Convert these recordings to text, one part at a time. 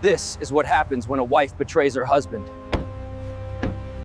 This is what happens when a wife betrays her husband.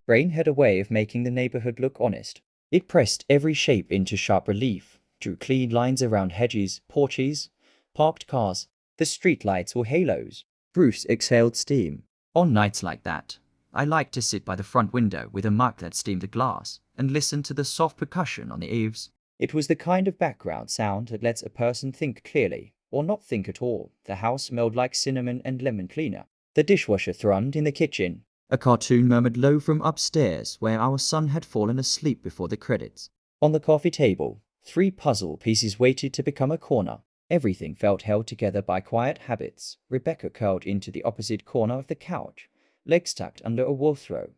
Rain had a way of making the neighborhood look honest. It pressed every shape into sharp relief, drew clean lines around hedges, porches, parked cars. The streetlights were halos. Bruce exhaled steam. On nights like that, I liked to sit by the front window with a mug that steamed the glass and listen to the soft percussion on the eaves. It was the kind of background sound that lets a person think clearly, or not think at all. The house smelled like cinnamon and lemon cleaner. The dishwasher thrummed in the kitchen. A cartoon murmured low from upstairs where our son had fallen asleep before the credits. On the coffee table, 3 puzzle pieces waited to become a corner. Everything felt held together by quiet habits. Rebecca curled into the opposite corner of the couch, legs tucked under a wool throw,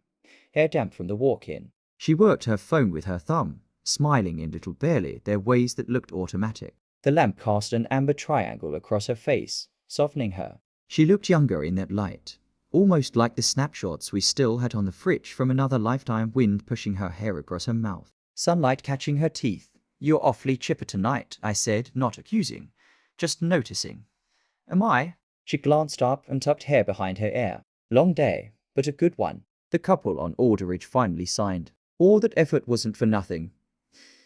hair damp from the walk-in. She worked her phone with her thumb, smiling in little barely their ways that looked automatic. The lamp cast an amber triangle across her face, softening her. She looked younger in that light, almost like the snapshots we still had on the fridge from another lifetime. Wind pushing her hair across her mouth, sunlight catching her teeth. "You're awfully chipper tonight," I said, not accusing, just noticing. "Am I?" She glanced up and tucked hair behind her ear. "Long day, but a good one." The couple on Alderidge finally signed. All that effort wasn't for nothing.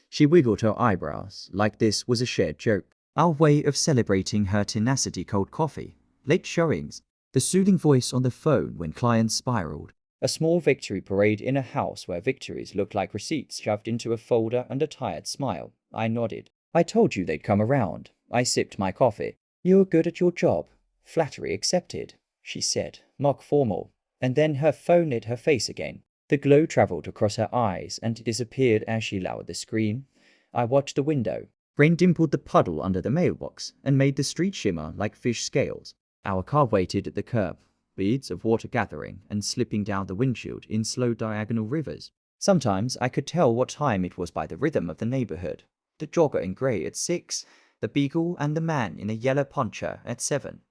She wiggled her eyebrows, like this was a shared joke. Our way of celebrating her tenacity. Cold coffee, late showings, the soothing voice on the phone when clients spiraled. A small victory parade in a house where victories looked like receipts shoved into a folder and a tired smile. I nodded. "I told you they'd come around." I sipped my coffee. "You're good at your job. Flattery accepted," she said, mock formal. And then her phone lit her face again. The glow traveled across her eyes and disappeared as she lowered the screen. I watched the window. Rain dimpled the puddle under the mailbox and made the street shimmer like fish scales. Our car waited at the curb, beads of water gathering and slipping down the windshield in slow diagonal rivers. Sometimes I could tell what time it was by the rhythm of the neighborhood. The jogger in gray at 6, the beagle and the man in a yellow poncho at 7,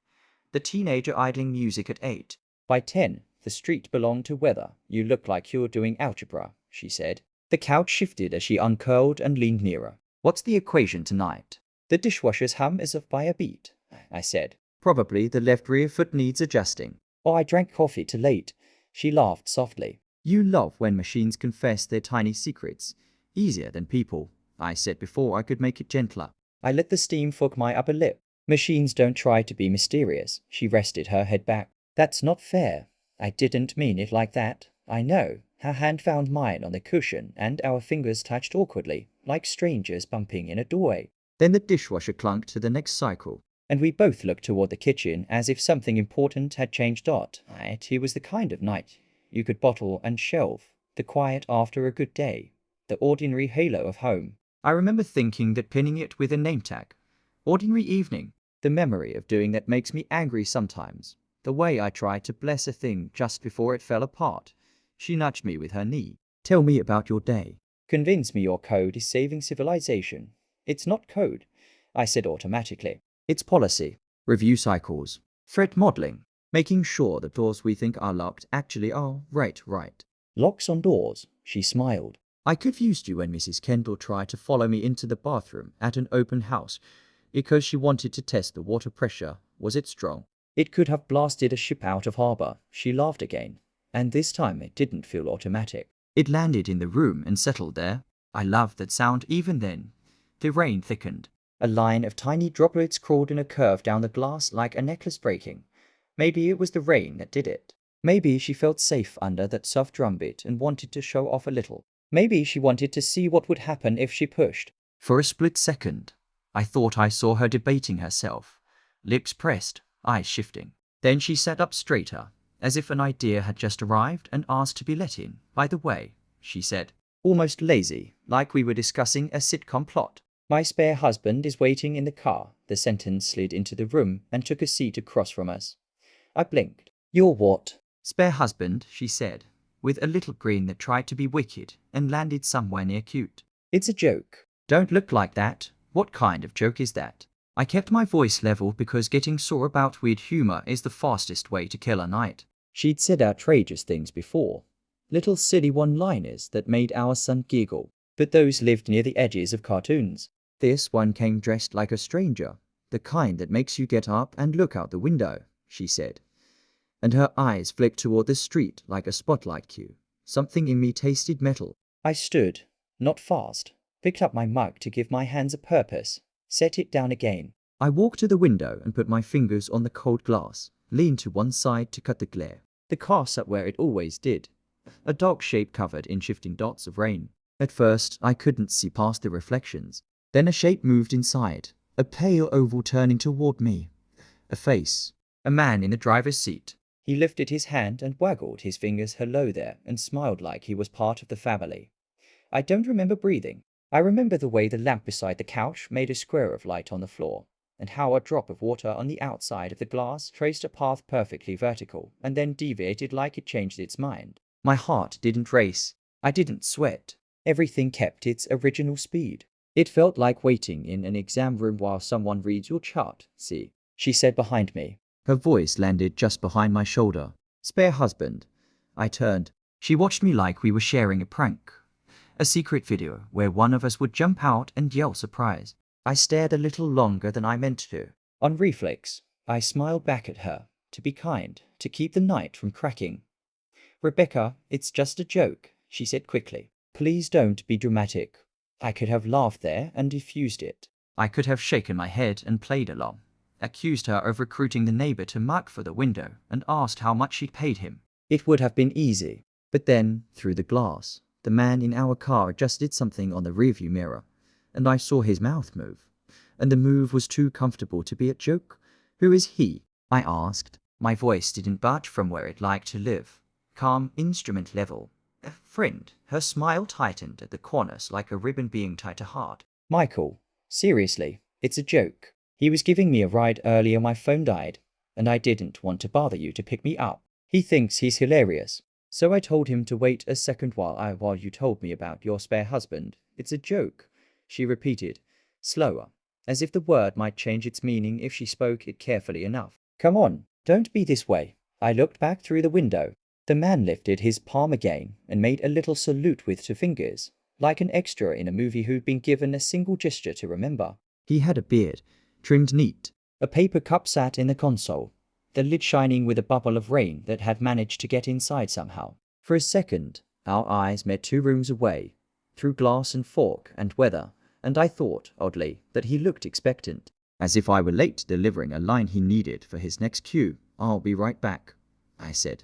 the teenager idling music at 8. By 10, the street belonged to weather. "You look like you're doing algebra," she said. The couch shifted as she uncurled and leaned nearer. "What's the equation tonight?" "The dishwasher's hum is off by a beat," I said. "Probably the left rear foot needs adjusting." "Oh, I drank coffee too late." She laughed softly. "You love when machines confess their tiny secrets. Easier than people," I said before I could make it gentler. I let the steam fog my upper lip. "Machines don't try to be mysterious." She rested her head back. "That's not fair. I didn't mean it like that. I know." Her hand found mine on the cushion and our fingers touched awkwardly, like strangers bumping in a doorway. Then the dishwasher clunked to the next cycle, and we both looked toward the kitchen as if something important had changed. It was the kind of night you could bottle and shelve. The quiet after a good day. The ordinary halo of home. I remember thinking that pinning it with a name tag. Ordinary evening. The memory of doing that makes me angry sometimes. The way I tried to bless a thing just before it fell apart. She nudged me with her knee. "Tell me about your day. Convince me your code is saving civilization." "It's not code," I said automatically. "It's policy. Review cycles. Threat modeling. Making sure the doors we think are locked actually are. Right. Locks on doors," she smiled. "I confused you when Mrs. Kendall tried to follow me into the bathroom at an open house because she wanted to test the water pressure. Was it strong?" "It could have blasted a ship out of harbor." She laughed again. And this time it didn't feel automatic. It landed in the room and settled there. I loved that sound even then. The rain thickened. A line of tiny droplets crawled in a curve down the glass like a necklace breaking. Maybe it was the rain that did it. Maybe she felt safe under that soft drumbeat and wanted to show off a little. Maybe she wanted to see what would happen if she pushed. For a split second, I thought I saw her debating herself. Lips pressed, eyes shifting. Then she sat up straighter, as if an idea had just arrived and asked to be let in. "By the way," she said, almost lazy, like we were discussing a sitcom plot, "my spare husband is waiting in the car." The sentence slid into the room and took a seat across from us. I blinked. "Your what?" "Spare husband," she said, with a little grin that tried to be wicked and landed somewhere near cute. "It's a joke." "Don't look like that." "What kind of joke is that?" I kept my voice level because getting sore about weird humor is the fastest way to kill a night. She'd said outrageous things before. Little silly one-liners that made our son giggle. But those lived near the edges of cartoons. This one came dressed like a stranger. "The kind that makes you get up and look out the window," she said. and her eyes flicked toward the street like a spotlight cue. Something in me tasted metal. I stood, not fast, picked up my mug to give my hands a purpose, set it down again. I walked to the window and put my fingers on the cold glass, leaned to one side to cut the glare. The car sat where it always did, a dark shape covered in shifting dots of rain. At first, I couldn't see past the reflections. Then a shape moved inside, a pale oval turning toward me. A face. A man in the driver's seat. He lifted his hand and waggled his fingers hello there and smiled like he was part of the family. I don't remember breathing. I remember the way the lamp beside the couch made a square of light on the floor, and how a drop of water on the outside of the glass traced a path perfectly vertical and then deviated like it changed its mind. My heart didn't race. I didn't sweat. Everything kept its original speed. It felt like waiting in an exam room while someone reads your chart. See, she said behind me. Her voice landed just behind my shoulder. Spare husband. I turned. She watched me like we were sharing a prank. A secret video where one of us would jump out and yell surprise. I stared a little longer than I meant to. On reflex, I smiled back at her, to be kind, to keep the night from cracking. Rebecca, it's just a joke, she said quickly. Please don't be dramatic. I could have laughed there and diffused it. I could have shaken my head and played along, accused her of recruiting the neighbor to mark for the window and asked how much she'd paid him. It would have been easy. But then, through the glass, the man in our car adjusted something on the rearview mirror, and I saw his mouth move. And the move was too comfortable to be a joke. Who is he? I asked. My voice didn't budge from where it liked to live. Calm, instrument level. A friend. Her smile tightened at the corners like a ribbon being tied to heart. Michael, seriously, it's a joke. He was giving me a ride earlier, my phone died, and I didn't want to bother you to pick me up. He thinks he's hilarious. So I told him to wait a second while you told me about your spare husband. It's a joke, she repeated, slower, as if the word might change its meaning if she spoke it carefully enough. Come on, don't be this way. I looked back through the window. The man lifted his palm again and made a little salute with two fingers, like an extra in a movie who'd been given a single gesture to remember. He had a beard, trimmed neat. A paper cup sat in the console, the lid shining with a bubble of rain that had managed to get inside somehow. For a second, our eyes met 2 rooms away, through glass and fork and weather, and I thought, oddly, that he looked expectant, as if I were late delivering a line he needed for his next cue. I'll be right back, I said.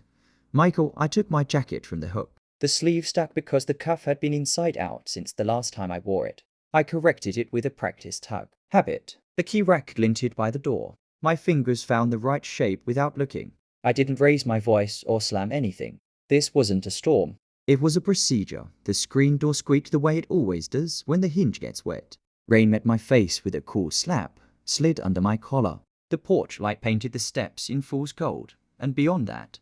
Michael, I took my jacket from the hook. The sleeve stuck because the cuff had been inside out since the last time I wore it. I corrected it with a practiced tug. Habit. The key rack glinted by the door. My fingers found the right shape without looking. I didn't raise my voice or slam anything. This wasn't a storm. It was a procedure. The screen door squeaked the way it always does when the hinge gets wet. Rain met my face with a cool slap, slid under my collar. The porch light painted the steps in fool's gold, and beyond that,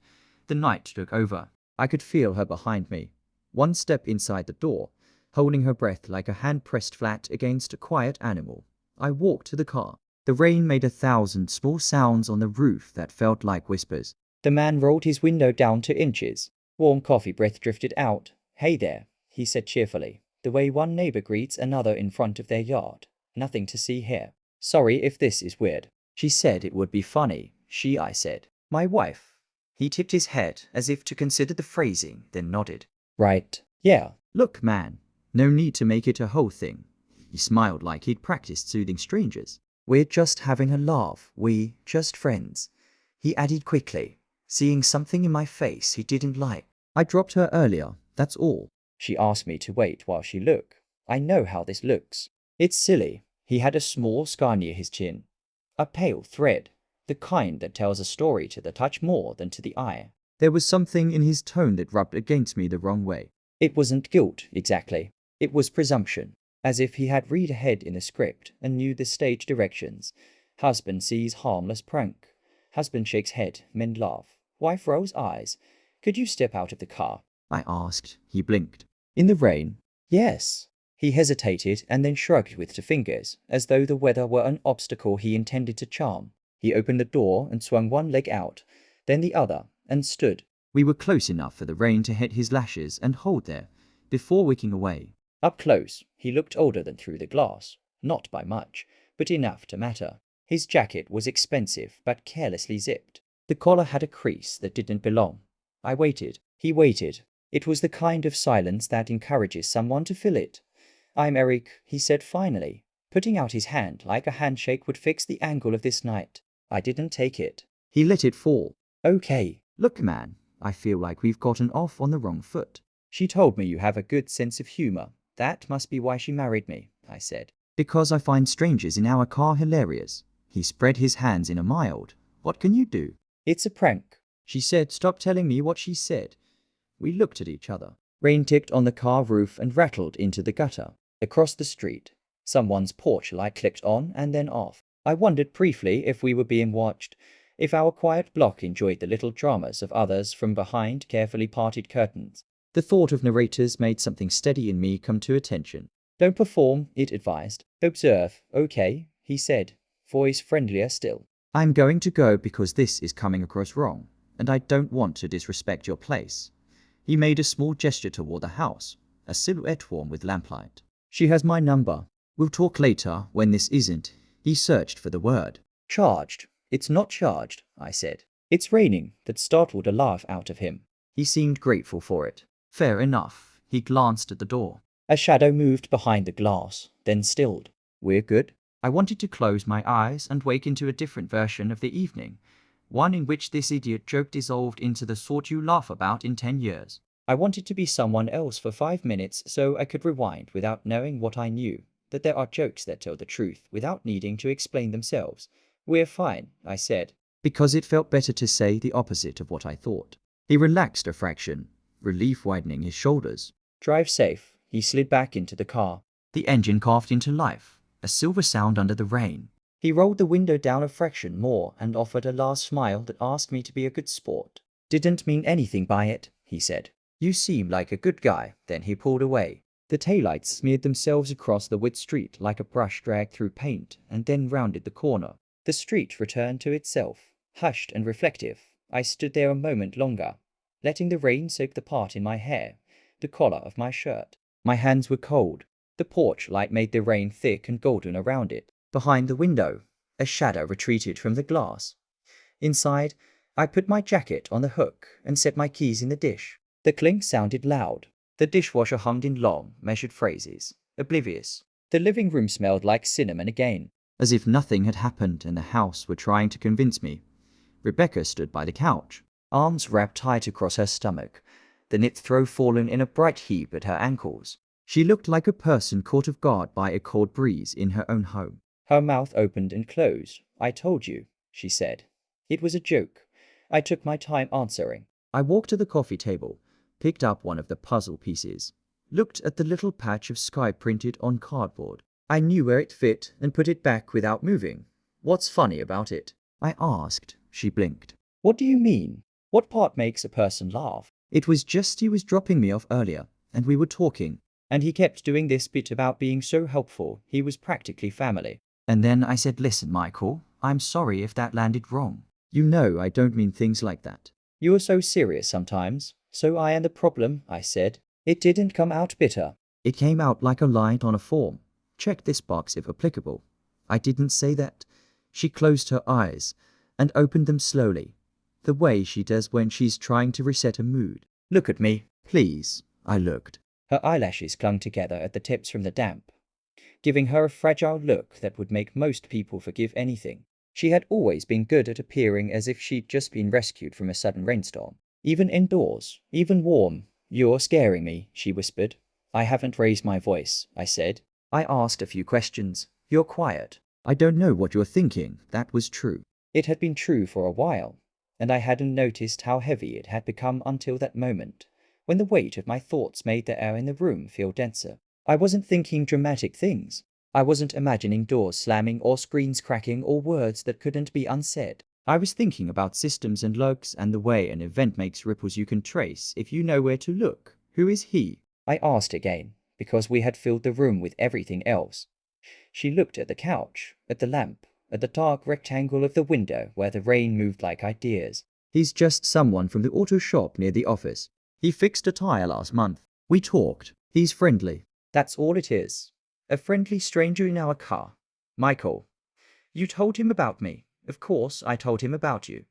the night took over. I could feel her behind me. One step inside the door, holding her breath like a hand pressed flat against a quiet animal. I walked to the car. The rain made 1,000 small sounds on the roof that felt like whispers. The man rolled his window down 2 inches. Warm coffee breath drifted out. Hey there, he said cheerfully, the way one neighbor greets another in front of their yard. Nothing to see here. Sorry if this is weird. She said it would be funny. I said. My wife. He tipped his head as if to consider the phrasing, then nodded. Right. Yeah. Look, man. No need to make it a whole thing. He smiled like he'd practiced soothing strangers. We're just having a laugh. We just friends. He added quickly, seeing something in my face he didn't like. I dropped her earlier, that's all. She asked me to wait while she looked. I know how this looks. It's silly. He had a small scar near his chin. A pale thread. The kind that tells a story to the touch more than to the eye. There was something in his tone that rubbed against me the wrong way. It wasn't guilt, exactly. It was presumption, as if he had read ahead in the script and knew the stage directions. Husband sees harmless prank. Husband shakes head, men laugh. Wife rolls eyes. Could you step out of the car? I asked. He blinked. In the rain? Yes. He hesitated and then shrugged with 2 fingers, as though the weather were an obstacle he intended to charm. He opened the door and swung one leg out, then the other, and stood. We were close enough for the rain to hit his lashes and hold there, before wicking away. Up close, he looked older than through the glass. Not by much, but enough to matter. His jacket was expensive but carelessly zipped. The collar had a crease that didn't belong. I waited. He waited. It was the kind of silence that encourages someone to fill it. "I'm Eric," he said finally, putting out his hand like a handshake would fix the angle of this night. I didn't take it. He let it fall. "Okay, look man, I feel like we've gotten off on the wrong foot. She told me you have a good sense of humor. That must be why she married me," I said. "Because I find strangers in our car hilarious." He spread his hands in a mild, "What can you do?" "It's a prank." She said, "Stop telling me what she said." We looked at each other. Rain ticked on the car roof and rattled into the gutter. Across the street, someone's porch light clicked on and then off. I wondered briefly if we were being watched, if our quiet block enjoyed the little dramas of others from behind carefully parted curtains. The thought of narrators made something steady in me come to attention. "Don't perform," it advised. "Observe." "Okay," he said, voice friendlier still. "I'm going to go because this is coming across wrong, and I don't want to disrespect your place." He made a small gesture toward the house, a silhouette warm with lamplight. "She has my number. We'll talk later when this isn't." He searched for the word. "Charged." "It's not charged," I said. "It's raining." That startled a laugh out of him. He seemed grateful for it. "Fair enough." He glanced at the door. A shadow moved behind the glass, then stilled. "We're good." I wanted to close my eyes and wake into a different version of the evening, one in which this idiot joke dissolved into the sort you laugh about in 10 years. I wanted to be someone else for 5 minutes so I could rewind without knowing what I knew, that there are jokes that tell the truth without needing to explain themselves. "We're fine," I said, because it felt better to say the opposite of what I thought. He relaxed a fraction, relief widening his shoulders. "Drive safe." He slid back into the car. The engine coughed into life, a silver sound under the rain. He rolled the window down a fraction more and offered a last smile that asked me to be a good sport. "Didn't mean anything by it," he said. "You seem like a good guy." Then he pulled away. The taillights smeared themselves across the wet street like a brush dragged through paint and then rounded the corner. The street returned to itself, hushed and reflective. I stood there a moment longer, letting the rain soak the part in my hair, the collar of my shirt. My hands were cold. The porch light made the rain thick and golden around it. Behind the window, a shadow retreated from the glass. Inside, I put my jacket on the hook and set my keys in the dish. The clink sounded loud. The dishwasher hummed in long, measured phrases, oblivious. The living room smelled like cinnamon again, as if nothing had happened and the house were trying to convince me. Rebecca stood by the couch, arms wrapped tight across her stomach, the knit throw fallen in a bright heap at her ankles. She looked like a person caught off guard by a cold breeze in her own home. Her mouth opened and closed. "I told you," she said. It was a joke. I took my time answering. I walked to the coffee table, picked up one of the puzzle pieces, looked at the little patch of sky printed on cardboard. I knew where it fit and put it back without moving. "What's funny about it?" I asked. She blinked. "What do you mean? What part makes a person laugh?" "It was just he was dropping me off earlier, and we were talking, and he kept doing this bit about being so helpful. He was practically family. And then I said, 'Listen, Michael, I'm sorry if that landed wrong. You know I don't mean things like that. You are so serious sometimes. So I am the problem,' I said. It didn't come out bitter. It came out like a line on a form. 'Check this box if applicable.' I didn't say that." She closed her eyes and opened them slowly, the way she does when she's trying to reset a mood. "Look at me, please." I looked. Her eyelashes clung together at the tips from the damp, giving her a fragile look that would make most people forgive anything. She had always been good at appearing as if she'd just been rescued from a sudden rainstorm. "Even indoors, even warm. You're scaring me," she whispered. "I haven't raised my voice," I said. "I asked a few questions. You're quiet." "I don't know what you're thinking." That was true. It had been true for a while, and I hadn't noticed how heavy it had become until that moment, when the weight of my thoughts made the air in the room feel denser. I wasn't thinking dramatic things. I wasn't imagining doors slamming or screens cracking or words that couldn't be unsaid. I was thinking about systems and logs and the way an event makes ripples you can trace if you know where to look. "Who is he?" I asked again, because we had filled the room with everything else. She looked at the couch, at the lamp, at the dark rectangle of the window where the rain moved like ideas. "He's just someone from the auto shop near the office. He fixed a tire last month. We talked. He's friendly. That's all it is. A friendly stranger in our car. Michael, you told him about me. Of course I told him about you.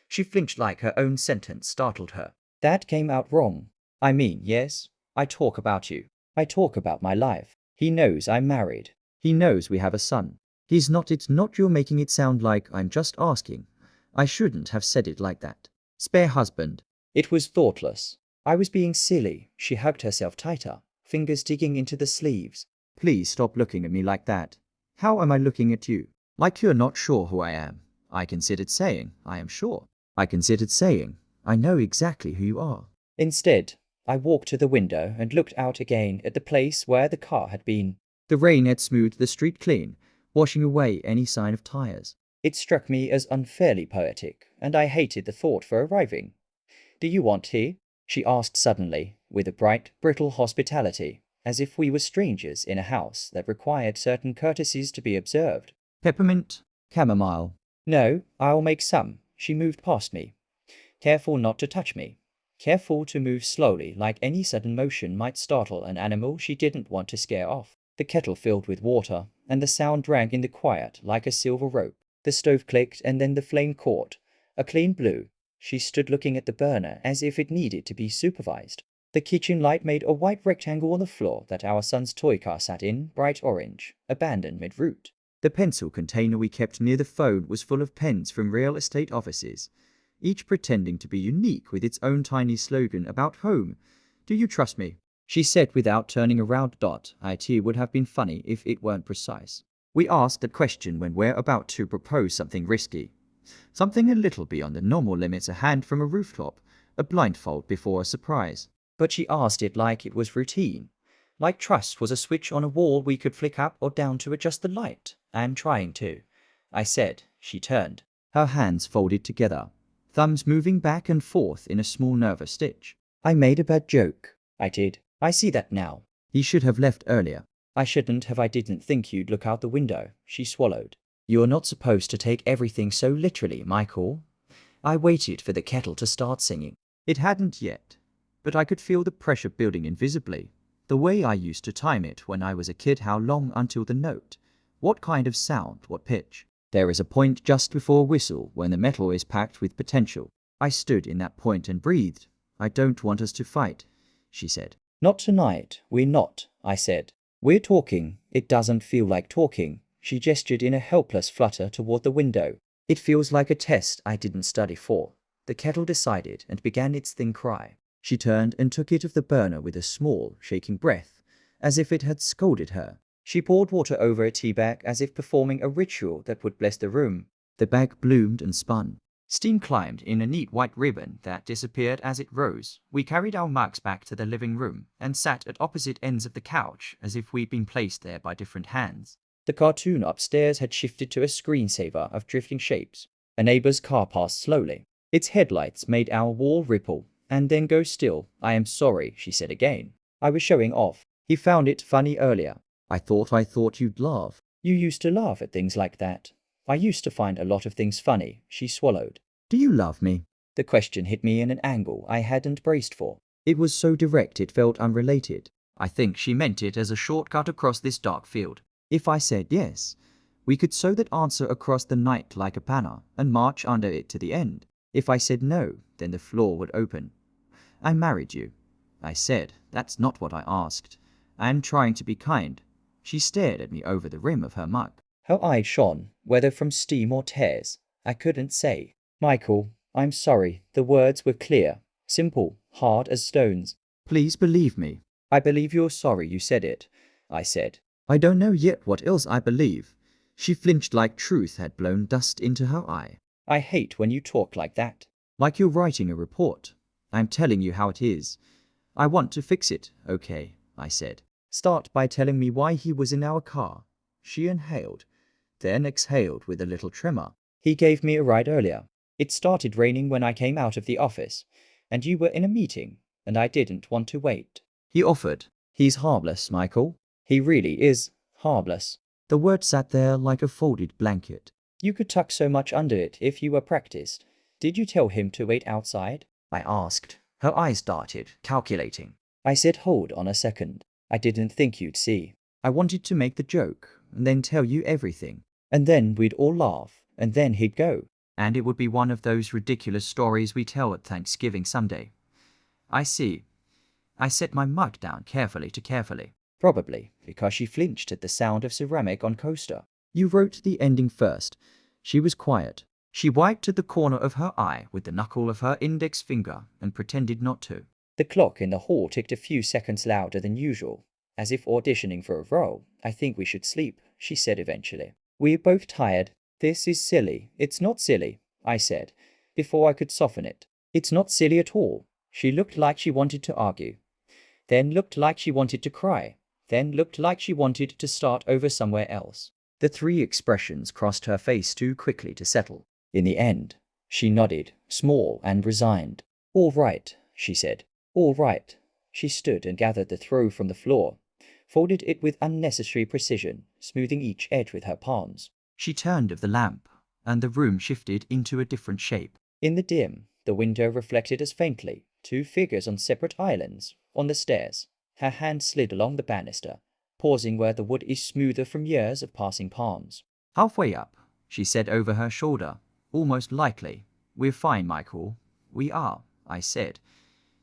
She flinched like her own sentence startled her. That came out wrong. I mean, yes, I talk about you. I talk about my life. He knows I'm married. He knows we have a son. He's not. It's not you're making it sound like I'm just asking. I shouldn't have said it like that. Spare husband. It was thoughtless. I was being silly. She hugged herself tighter, fingers digging into the sleeves. Please stop looking at me like that. How am I looking at you? Like you're not sure who I am. I considered saying, I am sure. I considered saying, I know exactly who you are. Instead, I walked to the window and looked out again at the place where the car had been. The rain had smoothed the street clean, washing away any sign of tires. It struck me as unfairly poetic, and I hated the thought for arriving. Do you want tea? She asked suddenly, with a bright, brittle hospitality, as if we were strangers in a house that required certain courtesies to be observed. Peppermint? Chamomile? No, I'll make some. She moved past me. Careful not to touch me. Careful to move slowly, like any sudden motion might startle an animal she didn't want to scare off. The kettle filled with water, and the sound rang in the quiet like a silver rope. The stove clicked, and then the flame caught. A clean blue. She stood looking at the burner as if it needed to be supervised. The kitchen light made a white rectangle on the floor that our son's toy car sat in, bright orange, abandoned mid-route. The pencil container we kept near the phone was full of pens from real estate offices, each pretending to be unique with its own tiny slogan about home. Do you trust me? She said without turning around. It would have been funny if it weren't precise. We asked that question when we're about to propose something risky. Something a little beyond the normal limits, a hand from a rooftop, a blindfold before a surprise. But she asked it like it was routine. Like trust was a switch on a wall we could flick up or down to adjust the light. I'm trying to, I said. She turned. Her hands folded together, thumbs moving back and forth in a small nervous stitch. I made a bad joke. I did. I see that now. He should have left earlier. I shouldn't have. I didn't think you'd look out the window. She swallowed. You're not supposed to take everything so literally, Michael. I waited for the kettle to start singing. It hadn't yet, but I could feel the pressure building invisibly. The way I used to time it when I was a kid, how long until the note, what kind of sound, what pitch. There is a point just before a whistle when the metal is packed with potential. I stood in that point and breathed. I don't want us to fight, she said. Not tonight, we're not, I said. We're talking. It doesn't feel like talking. She gestured in a helpless flutter toward the window. It feels like a test I didn't study for. The kettle decided and began its thin cry. She turned and took it off the burner with a small, shaking breath, as if it had scolded her. She poured water over a tea bag as if performing a ritual that would bless the room. The bag bloomed and spun. Steam climbed in a neat white ribbon that disappeared as it rose. We carried our mugs back to the living room and sat at opposite ends of the couch as if we'd been placed there by different hands. The cartoon upstairs had shifted to a screensaver of drifting shapes. A neighbor's car passed slowly. Its headlights made our wall ripple and then go still. I am sorry, she said again. I was showing off. He found it funny earlier. I thought you'd laugh. You used to laugh at things like that. I used to find a lot of things funny, she swallowed. Do you love me? The question hit me in an angle I hadn't braced for. It was so direct it felt unrelated. I think she meant it as a shortcut across this dark field. If I said yes, we could sew that answer across the night like a banner and march under it to the end. If I said no, then the floor would open. I married you. I said, that's not what I asked. I am trying to be kind. She stared at me over the rim of her mug. Her eyes shone, whether from steam or tears. I couldn't say. Michael, I'm sorry. The words were clear, simple, hard as stones. Please believe me. I believe you're sorry you said it, I said. I don't know yet what else I believe. She flinched like truth had blown dust into her eye. I hate when you talk like that. Like you're writing a report. I'm telling you how it is. I want to fix it, okay, I said. Start by telling me why he was in our car. She inhaled, then exhaled with a little tremor. He gave me a ride earlier. It started raining when I came out of the office, and you were in a meeting, and I didn't want to wait. He offered. He's harmless, Michael. He really is harmless. The word sat there like a folded blanket. You could tuck so much under it if you were practiced. Did you tell him to wait outside? I asked. Her eyes darted, calculating. I said, hold on a second. I didn't think you'd see. I wanted to make the joke, and then tell you everything. And then we'd all laugh, and then he'd go. And it would be one of those ridiculous stories we tell at Thanksgiving Sunday. I see. I set my mug down carefully. Probably because she flinched at the sound of ceramic on coaster. You wrote the ending first. She was quiet. She wiped at the corner of her eye with the knuckle of her index finger and pretended not to. The clock in the hall ticked a few seconds louder than usual, as if auditioning for a role. I think we should sleep, she said eventually. We're both tired. This is silly. It's not silly, I said, before I could soften it. It's not silly at all. She looked like she wanted to argue, then looked like she wanted to cry, then looked like she wanted to start over somewhere else. The three expressions crossed her face too quickly to settle. In the end, she nodded, small and resigned. All right, she said. All right. She stood and gathered the throw from the floor, folded it with unnecessary precision, smoothing each edge with her palms. She turned of the lamp, and the room shifted into a different shape. In the dim, the window reflected as faintly two figures on separate islands on the stairs. Her hand slid along the banister, pausing where the wood is smoother from years of passing palms. Halfway up, she said over her shoulder, almost lightly, "We're fine, Michael. We are," I said,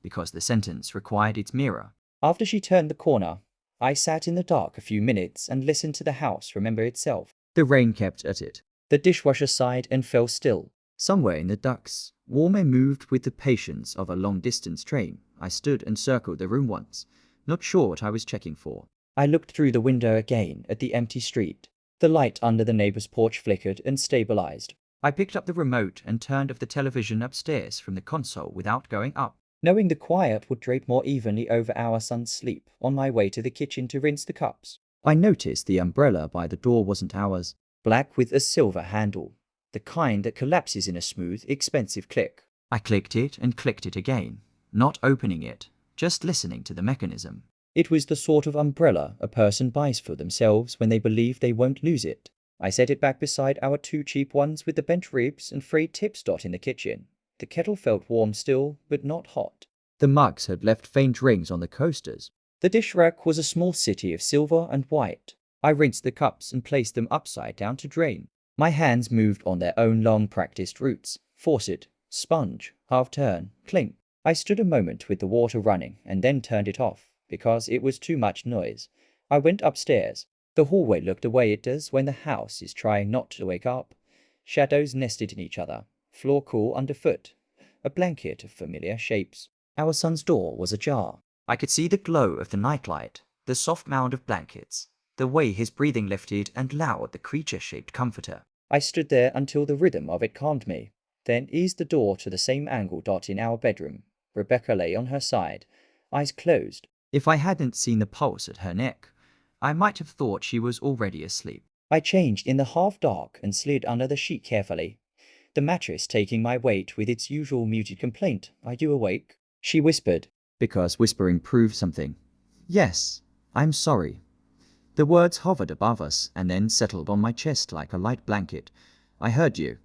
because the sentence required its mirror. After she turned the corner, I sat in the dark a few minutes and listened to the house remember itself. The rain kept at it. The dishwasher sighed and fell still. Somewhere in the ducts, warm air moved with the patience of a long-distance train. I stood and circled the room once, not sure what I was checking for. I looked through the window again at the empty street. The light under the neighbor's porch flickered and stabilized. I picked up the remote and turned off the television upstairs from the console without going up, knowing the quiet would drape more evenly over our son's sleep on my way to the kitchen to rinse the cups. I noticed the umbrella by the door wasn't ours, black with a silver handle, the kind that collapses in a smooth, expensive click. I clicked it and clicked it again, not opening it, just listening to the mechanism. It was the sort of umbrella a person buys for themselves when they believe they won't lose it. I set it back beside our two cheap ones with the bent ribs and frayed tips in the kitchen. The kettle felt warm still, but not hot. The mugs had left faint rings on the coasters. The dish rack was a small city of silver and white. I rinsed the cups and placed them upside down to drain. My hands moved on their own long-practiced routes. Faucet, sponge, half-turn, clink. I stood a moment with the water running and then turned it off, because it was too much noise. I went upstairs. The hallway looked the way it does when the house is trying not to wake up. Shadows nested in each other, floor cool underfoot, a blanket of familiar shapes. Our son's door was ajar. I could see the glow of the nightlight, the soft mound of blankets, the way his breathing lifted and loud the creature-shaped comforter. I stood there until the rhythm of it calmed me, then eased the door to the same angle in our bedroom. Rebecca lay on her side, eyes closed. If I hadn't seen the pulse at her neck, I might have thought she was already asleep. I changed in the half-dark and slid under the sheet carefully, the mattress taking my weight with its usual muted complaint. "Are you awake?" she whispered, because whispering proved something. "Yes, I'm sorry." The words hovered above us and then settled on my chest like a light blanket. "I heard you,"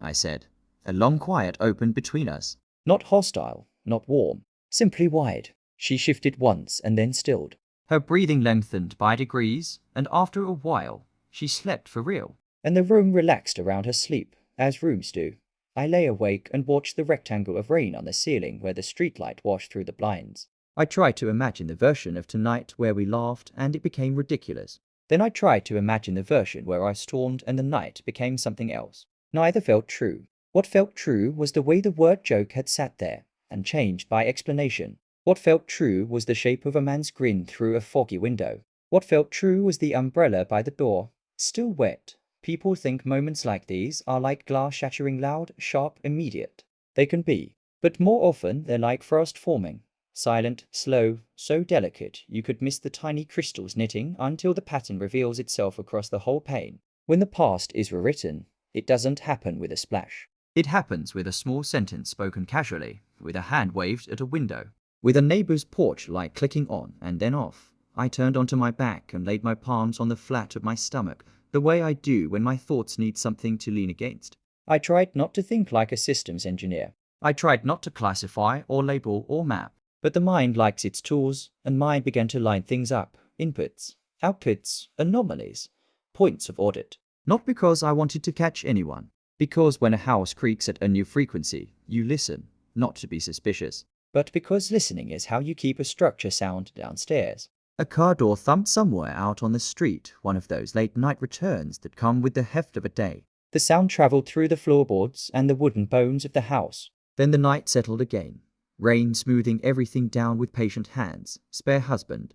I said. A long quiet opened between us. Not hostile, not warm, simply wide. She shifted once and then stilled. Her breathing lengthened by degrees, and after a while, she slept for real. And the room relaxed around her sleep, as rooms do. I lay awake and watched the rectangle of rain on the ceiling where the streetlight washed through the blinds. I tried to imagine the version of tonight where we laughed and it became ridiculous. Then I tried to imagine the version where I stormed and the night became something else. Neither felt true. What felt true was the way the word joke had sat there, and changed by explanation. What felt true was the shape of a man's grin through a foggy window. What felt true was the umbrella by the door, still wet. People think moments like these are like glass shattering loud, sharp, immediate. They can be, but more often they're like frost forming. Silent, slow, so delicate you could miss the tiny crystals knitting until the pattern reveals itself across the whole pane. When the past is rewritten, it doesn't happen with a splash. It happens with a small sentence spoken casually, with a hand waved at a window, with a neighbor's porch light clicking on and then off. I turned onto my back and laid my palms on the flat of my stomach, the way I do when my thoughts need something to lean against. I tried not to think like a systems engineer. I tried not to classify or label or map. But the mind likes its tools, and mine began to line things up. Inputs, outputs, anomalies, points of audit. Not because I wanted to catch anyone, Because when a house creaks at a new frequency, you listen, not to be suspicious, but because listening is how you keep a structure sound downstairs. A car door thumped somewhere out on the street, one of those late-night returns that come with the heft of a day. The sound traveled through the floorboards and the wooden bones of the house. Then the night settled again, rain smoothing everything down with patient hands. Spare husband,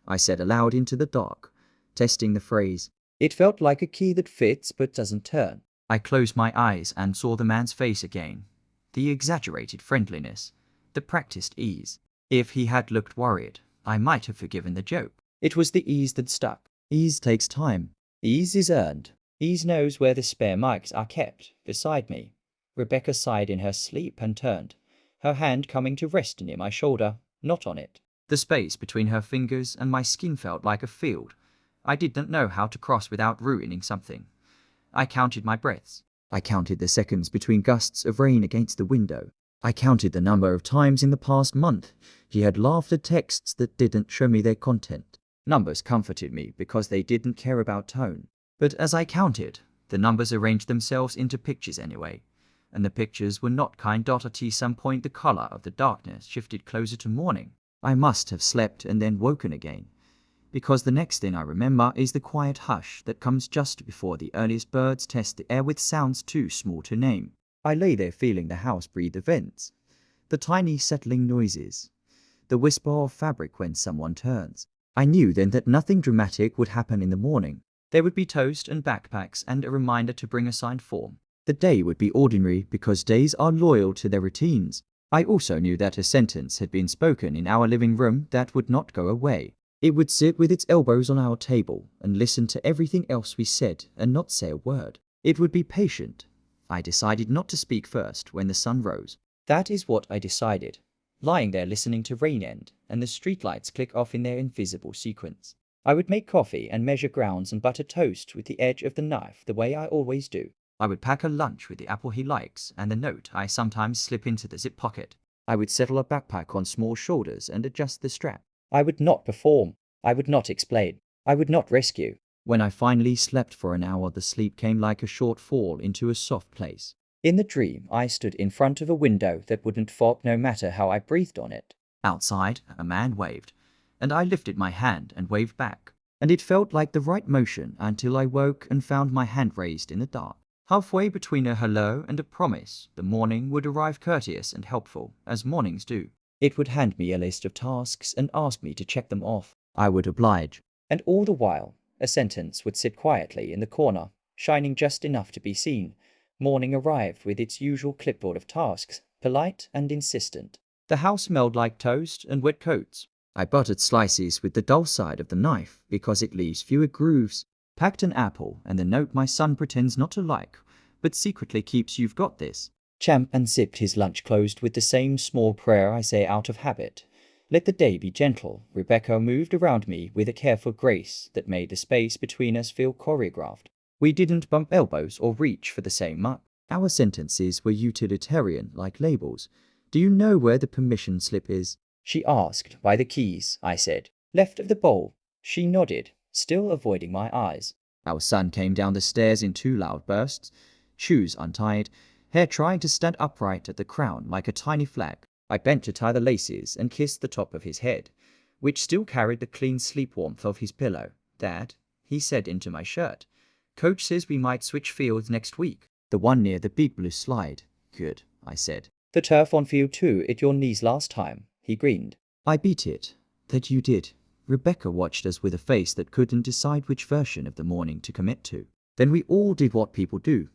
I said aloud into the dark, testing the phrase. It felt like a key that fits but doesn't turn. I closed my eyes and saw the man's face again. The exaggerated friendliness, the practiced ease. If he had looked worried, I might have forgiven the joke. It was the ease that stuck. Ease takes time. Ease is earned. Ease knows where the spare mics are kept, beside me. Rebecca sighed in her sleep and turned, her hand coming to rest near my shoulder, not on it. The space between her fingers and my skin felt like a field I didn't know how to cross without ruining something. I counted my breaths. I counted the seconds between gusts of rain against the window. I counted the number of times in the past month he had laughed at texts that didn't show me their content. Numbers comforted me because they didn't care about tone. But as I counted, the numbers arranged themselves into pictures anyway. And the pictures were not kind. At some point the color of the darkness shifted closer to morning. I must have slept and then woken again, because the next thing I remember is the quiet hush that comes just before the earliest birds test the air with sounds too small to name. I lay there feeling the house breathe the vents, the tiny settling noises, the whisper of fabric when someone turns. I knew then that nothing dramatic would happen in the morning. There would be toast and backpacks and a reminder to bring a signed form. The day would be ordinary because days are loyal to their routines. I also knew that a sentence had been spoken in our living room that would not go away. It would sit with its elbows on our table and listen to everything else we said and not say a word. It would be patient. I decided not to speak first when the sun rose. That is what I decided, lying there listening to rain end and the streetlights click off in their invisible sequence. I would make coffee and measure grounds and butter toast with the edge of the knife the way I always do. I would pack a lunch with the apple he likes and the note I sometimes slip into the zip pocket. I would settle a backpack on small shoulders and adjust the strap. I would not perform. I would not explain. I would not rescue. When I finally slept for an hour, the sleep came like a short fall into a soft place. In the dream, I stood in front of a window that wouldn't fog no matter how I breathed on it. Outside, a man waved, and I lifted my hand and waved back. And it felt like the right motion until I woke and found my hand raised in the dark. Halfway between a hello and a promise, the morning would arrive courteous and helpful, as mornings do. It would hand me a list of tasks and ask me to check them off. I would oblige. And all the while, a sentence would sit quietly in the corner, shining just enough to be seen. Morning arrived with its usual clipboard of tasks, polite and insistent. The house smelled like toast and wet coats. I buttered slices with the dull side of the knife because it leaves fewer grooves. Packed an apple and the note my son pretends not to like, but secretly keeps "you've got this." Champ and zipped his lunch closed with the same small prayer I say out of habit. Let the day be gentle. Rebecca moved around me with a careful grace that made the space between us feel choreographed. We didn't bump elbows or reach for the same mug. Our sentences were utilitarian, like labels. Do you know where the permission slip is? She asked. By the keys, I said. Left of the bowl. She nodded, still avoiding my eyes. Our son came down the stairs in 2 loud bursts, shoes untied, hair trying to stand upright at the crown like a tiny flag. I bent to tie the laces and kissed the top of his head, which still carried the clean sleep warmth of his pillow. Dad, he said into my shirt, Coach says we might switch fields next week. The one near the big blue slide. Good, I said. The turf on field 2 at your knees last time, he grinned. I beat it. That you did. Rebecca watched us with a face that couldn't decide which version of the morning to commit to. Then we all did what people do.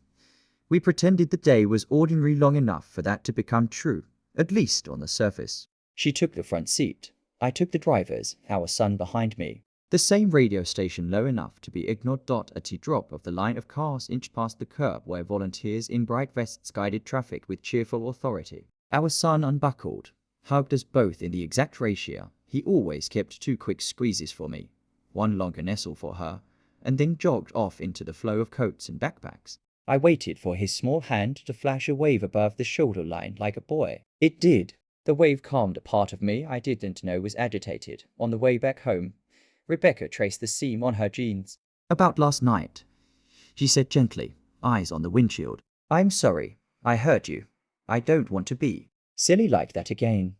We pretended the day was ordinary long enough for that to become true, at least on the surface. She took the front seat. I took the driver's, our son behind me. The same radio station low enough to be ignored. At the drop of the line of cars inched past the curb where volunteers in bright vests guided traffic with cheerful authority. Our son unbuckled, hugged us both in the exact ratio. He always kept 2 quick squeezes for me, 1 longer nestle for her, and then jogged off into the flow of coats and backpacks. I waited for his small hand to flash a wave above the shoulder line like a boy. It did. The wave calmed a part of me I didn't know was agitated. On the way back home, Rebecca traced the seam on her jeans. About last night, she said gently, eyes on the windshield. I'm sorry. I hurt you. I don't want to be silly like that again.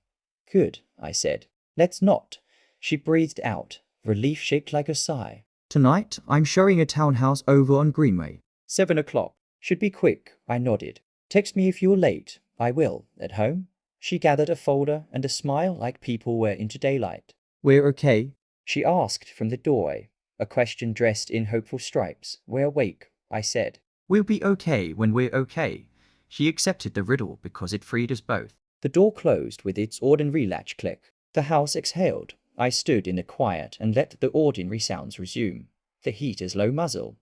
Good, I said. Let's not. She breathed out, relief shaped like a sigh. Tonight, I'm showing a townhouse over on Greenway. 7 o'clock. Should be quick, I nodded. Text me if you're late. I will. At home? She gathered a folder and a smile like people were into daylight. We're okay? She asked from the doorway, a question dressed in hopeful stripes. We're awake, I said. We'll be okay when we're okay. She accepted the riddle because it freed us both. The door closed with its ordinary latch click. The house exhaled. I stood in the quiet and let the ordinary sounds resume. The heater's low muzzle,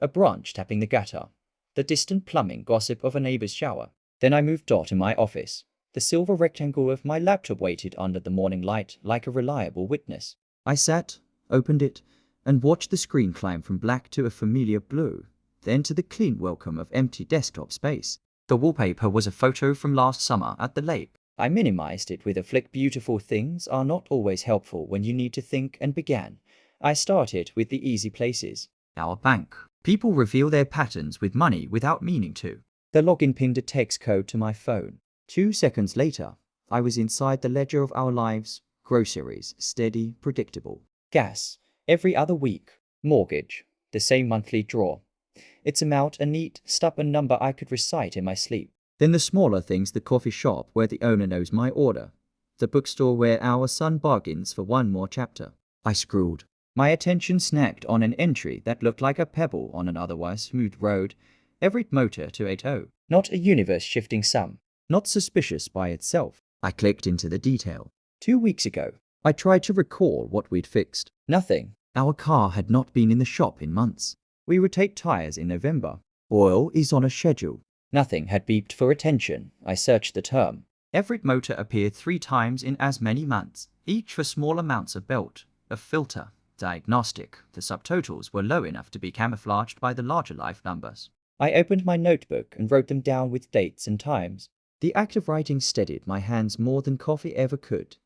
a branch tapping the gutter, the distant plumbing gossip of a neighbor's shower. Then I moved to my office. The silver rectangle of my laptop waited under the morning light like a reliable witness. I sat, opened it, and watched the screen climb from black to a familiar blue, then to the clean welcome of empty desktop space. The wallpaper was a photo from last summer at the lake. I minimized it with a flick. Beautiful things are not always helpful when you need to think, and began. I started with the easy places. Our bank. People reveal their patterns with money without meaning to. The login pinned a text code to my phone. 2 seconds later, I was inside the ledger of our lives. Groceries, steady, predictable. Gas, every other week. Mortgage, the same monthly draw. Its amount a neat, stubborn number I could recite in my sleep. Then the smaller things, the coffee shop where the owner knows my order. The bookstore where our son bargains for one more chapter. I scrolled. My attention snagged on an entry that looked like a pebble on an otherwise smooth road. Every motor to 80. Not a universe-shifting sum. Not suspicious by itself. I clicked into the detail. 2 weeks ago, I tried to recall what we'd fixed. Nothing. Our car had not been in the shop in months. We rotate tires in November. Oil is on a schedule. Nothing had beeped for attention. I searched the term. Every motor appeared 3 times in as many months, each for small amounts of belt, of filter, diagnostic. The subtotals were low enough to be camouflaged by the larger life numbers. I opened my notebook and wrote them down with dates and times. The act of writing steadied my hands more than coffee ever could.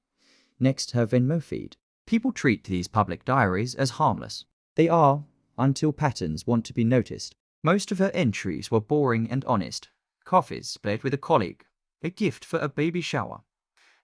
Next, her Venmo feed. People treat these public diaries as harmless. They are, until patterns want to be noticed. Most of her entries were boring and honest. Coffees split with a colleague, a gift for a baby shower,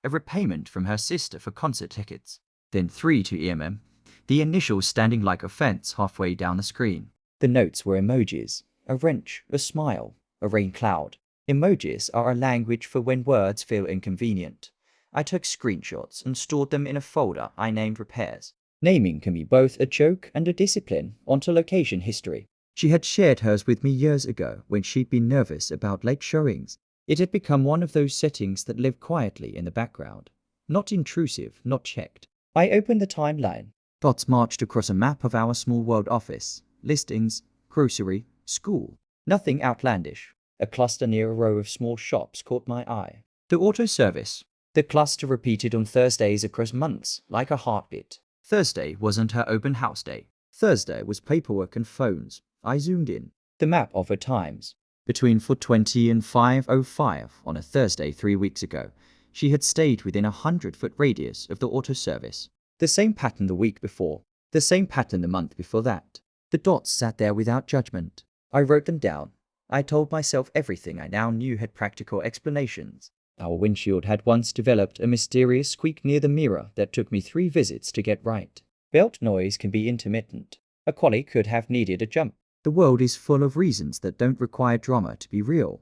a repayment from her sister for concert tickets. Then 3 to EMM, the initials standing like a fence halfway down the screen. The notes were emojis, a wrench, a smile, a rain cloud. Emojis are a language for when words feel inconvenient. I took screenshots and stored them in a folder I named repairs. Naming can be both a joke and a discipline. Onto location history. She had shared hers with me years ago when she'd been nervous about late showings. It had become one of those settings that live quietly in the background. Not intrusive, not checked. I opened the timeline. Dots marched across a map of our small world office. Listings, grocery, school. Nothing outlandish. A cluster near a row of small shops caught my eye. The auto service. The cluster repeated on Thursdays across months, like a heartbeat. Thursday wasn't her open house day. Thursday was paperwork and phones. I zoomed in. The map offered times. Between 4:20 and 5:05 on a Thursday 3 weeks ago, she had stayed within a 100-foot radius of the auto service. The same pattern the week before. The same pattern the month before that. The dots sat there without judgment. I wrote them down. I told myself everything I now knew had practical explanations. Our windshield had once developed a mysterious squeak near the mirror that took me 3 visits to get right. Belt noise can be intermittent. A collie could have needed a jump. The world is full of reasons that don't require drama to be real.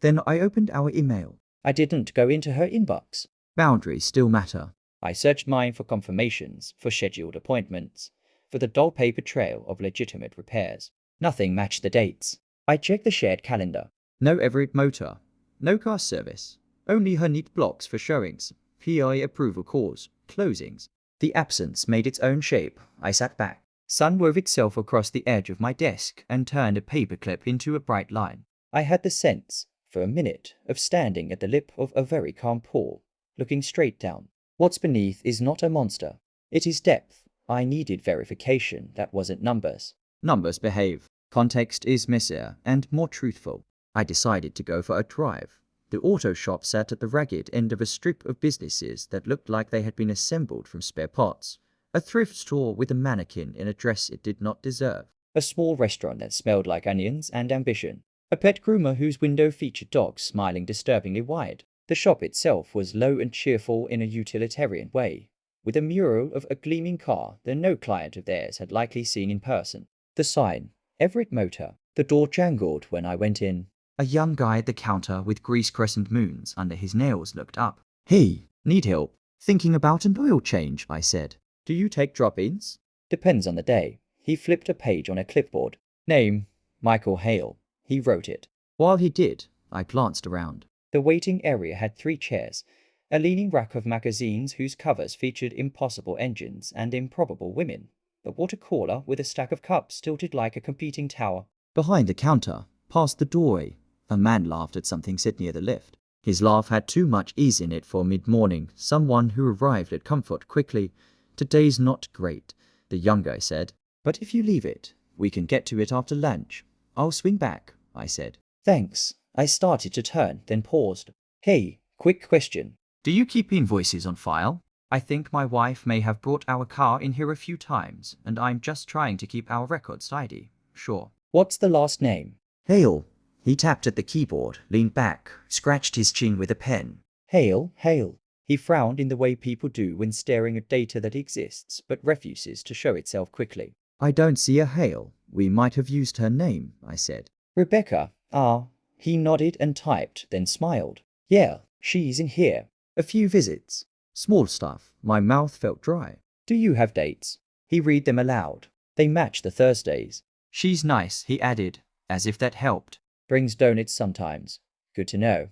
Then I opened our email. I didn't go into her inbox. Boundaries still matter. I searched mine for confirmations, for scheduled appointments, for the dull paper trail of legitimate repairs. Nothing matched the dates. I checked the shared calendar. No Everett motor. No car service. Only her neat blocks for showings, PI approval calls, closings. The absence made its own shape. I sat back. Sun wove itself across the edge of my desk and turned a paperclip into a bright line. I had the sense, for a minute, of standing at the lip of a very calm pool, looking straight down. What's beneath is not a monster. It is depth. I needed verification that wasn't numbers. Numbers behave. Context is messier and more truthful. I decided to go for a drive. The auto shop sat at the ragged end of a strip of businesses that looked like they had been assembled from spare parts. A thrift store with a mannequin in a dress it did not deserve. A small restaurant that smelled like onions and ambition. A pet groomer whose window featured dogs smiling disturbingly wide. The shop itself was low and cheerful in a utilitarian way, with a mural of a gleaming car that no client of theirs had likely seen in person. The sign, Everett Motor. The door jangled when I went in. A young guy at the counter with grease crescent moons under his nails looked up. "Hey, need help?" "Thinking about an oil change," I said. "Do you take drop-ins?" "Depends on the day." He flipped a page on a clipboard. "Name, Michael Hale." He wrote it. While he did, I glanced around. The waiting area had 3 chairs, a leaning rack of magazines whose covers featured impossible engines and improbable women, a water cooler with a stack of cups tilted like a competing tower. Behind the counter, past the doorway, a man laughed at something set near the lift. His laugh had too much ease in it for mid-morning, someone who arrived at comfort quickly. "Today's not great," the young guy said. "But if you leave it, we can get to it after lunch." "I'll swing back," I said. "Thanks." I started to turn, then paused. "Hey, quick question. Do you keep invoices on file? I think my wife may have brought our car in here a few times, and I'm just trying to keep our records tidy." "Sure. What's the last name?" "Hale." He tapped at the keyboard, leaned back, scratched his chin with a pen. "Hale, Hale." He frowned in the way people do when staring at data that exists but refuses to show itself quickly. "I don't see a Hale. We might have used her name," I said. "Rebecca, ah." He nodded and typed, then smiled. "Yeah, she's in here. A few visits. Small stuff." My mouth felt dry. "Do you have dates?" He read them aloud. "They match the Thursdays." "She's nice," he added, as if that helped. "Brings donuts sometimes." "Good to know."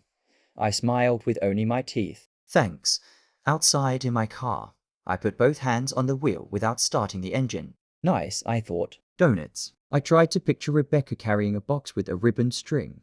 I smiled with only my teeth. "Thanks." Outside in my car, I put both hands on the wheel without starting the engine. Nice, I thought. Donuts. I tried to picture Rebecca carrying a box with a ribbon string,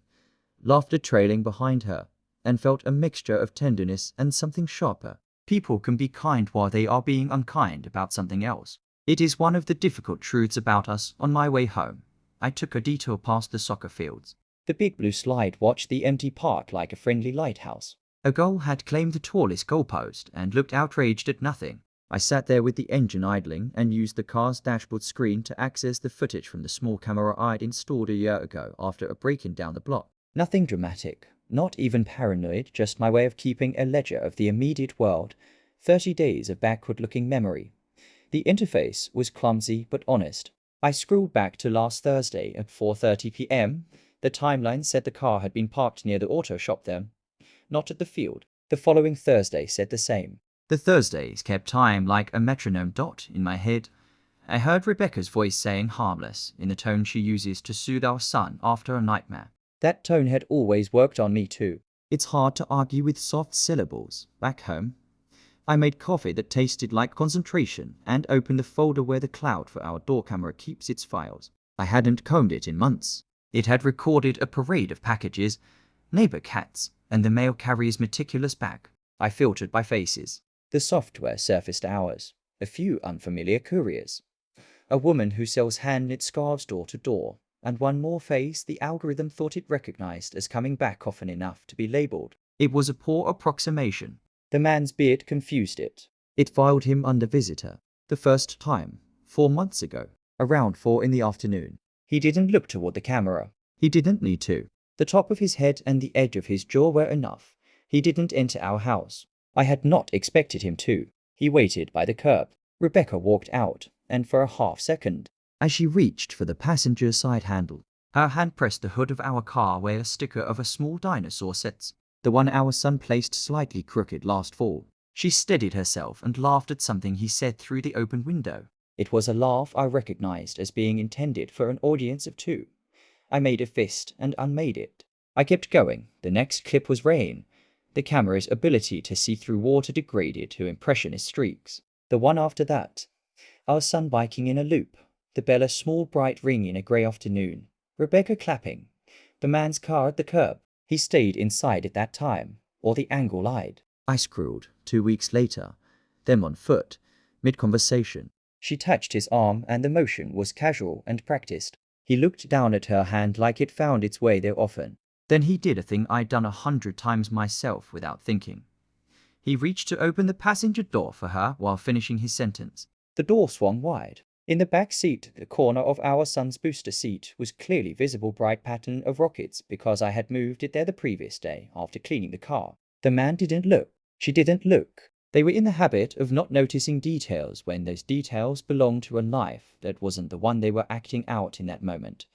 laughter trailing behind her, and felt a mixture of tenderness and something sharper. People can be kind while they are being unkind about something else. It is one of the difficult truths about us. On my way home, I took a detour past the soccer fields. The big blue slide watched the empty park like a friendly lighthouse. A gull had claimed the tallest goalpost and looked outraged at nothing. I sat there with the engine idling and used the car's dashboard screen to access the footage from the small camera I'd installed a year ago after a break-in down the block. Nothing dramatic, not even paranoid, just my way of keeping a ledger of the immediate world. 30 days of backward-looking memory. The interface was clumsy but honest. I scrolled back to last Thursday at 4:30 p.m. The timeline said the car had been parked near the auto shop there, not at the field. The following Thursday said the same. The Thursdays kept time like a metronome dot in my head. I heard Rebecca's voice saying harmless in the tone she uses to soothe our son after a nightmare. That tone had always worked on me too. It's hard to argue with soft syllables. Back home, I made coffee that tasted like concentration and opened the folder where the cloud for our door camera keeps its files. I hadn't combed it in months. It had recorded a parade of packages, neighbor cats, and the mail carrier's meticulous bag. I filtered by faces. The software surfaced ours. A few unfamiliar couriers. A woman who sells hand-knit scarves door to door. And one more face the algorithm thought it recognized as coming back often enough to be labeled. It was a poor approximation. The man's beard confused it. It filed him under visitor. The first time, 4 months ago, around 4 in the afternoon. He didn't look toward the camera. He didn't need to. The top of his head and the edge of his jaw were enough. He didn't enter our house. I had not expected him to. He waited by the curb. Rebecca walked out, and for a half second, as she reached for the passenger side handle, her hand pressed the hood of our car where a sticker of a small dinosaur sits, the one our son placed slightly crooked last fall. She steadied herself and laughed at something he said through the open window. It was a laugh I recognized as being intended for an audience of 2. I made a fist and unmade it. I kept going. The next clip was rain. The camera's ability to see through water degraded to impressionist streaks. The one after that, our son biking in a loop. The bell a small bright ring in a grey afternoon. Rebecca clapping. The man's car at the curb. He stayed inside at that time, or the angle lied. I scrolled, 2 weeks later, them on foot, mid-conversation. She touched his arm and the motion was casual and practiced. He looked down at her hand like it found its way there often. Then he did a thing I'd done 100 times myself without thinking. He reached to open the passenger door for her while finishing his sentence. The door swung wide. In the back seat, the corner of our son's booster seat was clearly visible bright pattern of rockets because I had moved it there the previous day after cleaning the car. The man didn't look. She didn't look. They were in the habit of not noticing details when those details belonged to a life that wasn't the one they were acting out in that moment.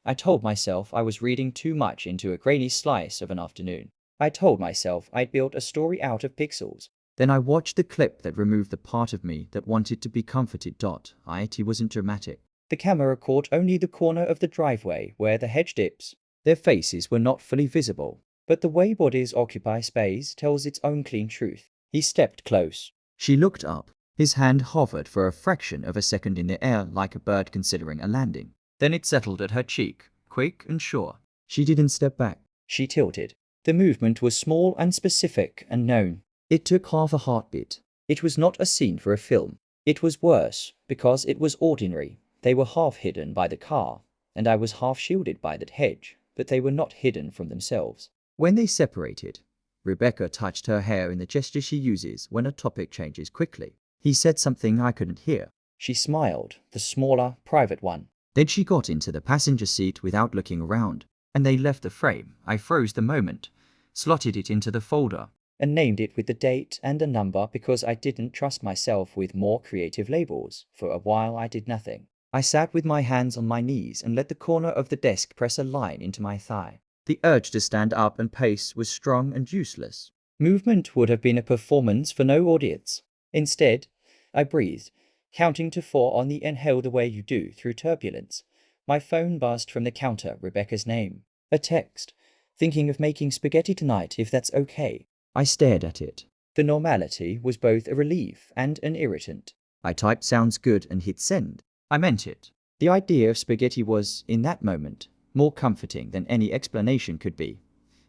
I told myself I was reading too much into a grainy slice of an afternoon. I told myself I'd built a story out of pixels. Then I watched the clip that removed the part of me that wanted to be comforted. It wasn't dramatic. The camera caught only the corner of the driveway where the hedge dips. Their faces were not fully visible, but the way bodies occupy space tells its own clean truth. He stepped close. She looked up. His hand hovered for a fraction of a second in the air like a bird considering a landing. Then it settled at her cheek, quick and sure. She didn't step back. She tilted. The movement was small and specific and known. It took half a heartbeat. It was not a scene for a film. It was worse, because it was ordinary. They were half hidden by the car, and I was half shielded by that hedge, but they were not hidden from themselves. When they separated, Rebecca touched her hair in the gesture she uses when a topic changes quickly. He said something I couldn't hear. She smiled, the smaller, private one. Then she got into the passenger seat without looking around, and they left the frame. I froze the moment, slotted it into the folder, and named it with the date and a number because I didn't trust myself with more creative labels. For a while I did nothing. I sat with my hands on my knees and let the corner of the desk press a line into my thigh. The urge to stand up and pace was strong and useless. Movement would have been a performance for no audience. Instead, I breathed, counting to 4 on the inhale the way you do through turbulence. My phone buzzed from the counter, Rebecca's name. A text. Thinking of making spaghetti tonight if that's okay. I stared at it. The normality was both a relief and an irritant. I typed sounds good and hit send. I meant it. The idea of spaghetti was, in that moment, more comforting than any explanation could be.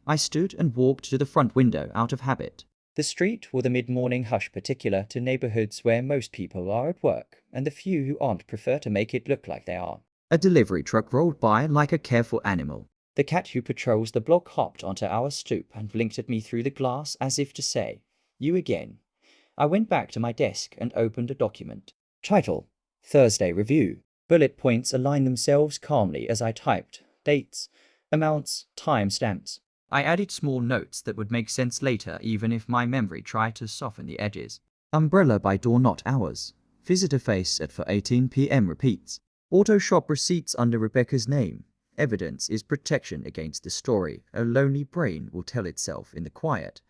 I stood and walked to the front window out of habit. The street wore the mid-morning hush particular to neighborhoods where most people are at work, and the few who aren't prefer to make it look like they are. A delivery truck rolled by like a careful animal. The cat who patrols the block hopped onto our stoop and blinked at me through the glass as if to say, "You again." I went back to my desk and opened a document. Title: Thursday Review. Bullet points aligned themselves calmly as I typed. Dates, amounts, timestamps. I added small notes that would make sense later even if my memory tried to soften the edges. Umbrella by door not hours. Visitor face at for 18 p.m. repeats. Auto shop receipts under Rebecca's name. Evidence is protection against the story a lonely brain will tell itself in the quiet.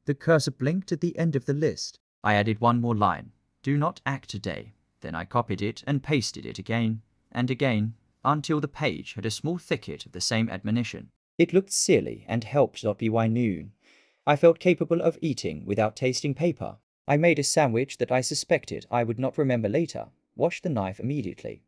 The cursor blinked at the end of the list. I added one more line. Do not act today. Then I copied it and pasted it again and again, until the page had a small thicket of the same admonition. It looked silly and helped not be why noon. I felt capable of eating without tasting paper. I made a sandwich that I suspected I would not remember later, washed the knife immediately,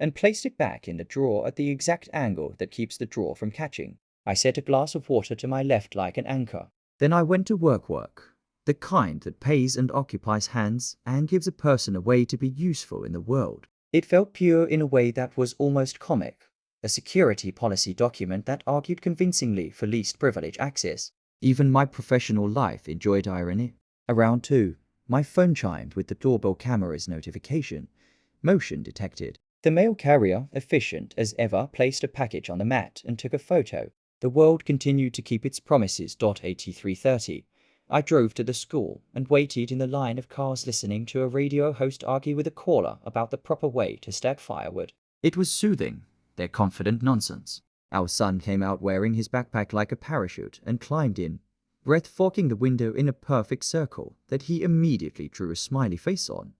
and placed it back in the drawer at the exact angle that keeps the drawer from catching. I set a glass of water to my left like an anchor. Then I went to work. The kind that pays and occupies hands and gives a person a way to be useful in the world. It felt pure in a way that was almost comic. A security policy document that argued convincingly for least privilege access. Even my professional life enjoyed irony. Around 2, my phone chimed with the doorbell camera's notification. Motion detected. The mail carrier, efficient as ever, placed a package on the mat and took a photo. The world continued to keep its promises. 83:30. I drove to the school and waited in the line of cars listening to a radio host argue with a caller about the proper way to stack firewood. It was soothing, their confident nonsense. Our son came out wearing his backpack like a parachute and climbed in, breath forking the window in a perfect circle that he immediately drew a smiley face on.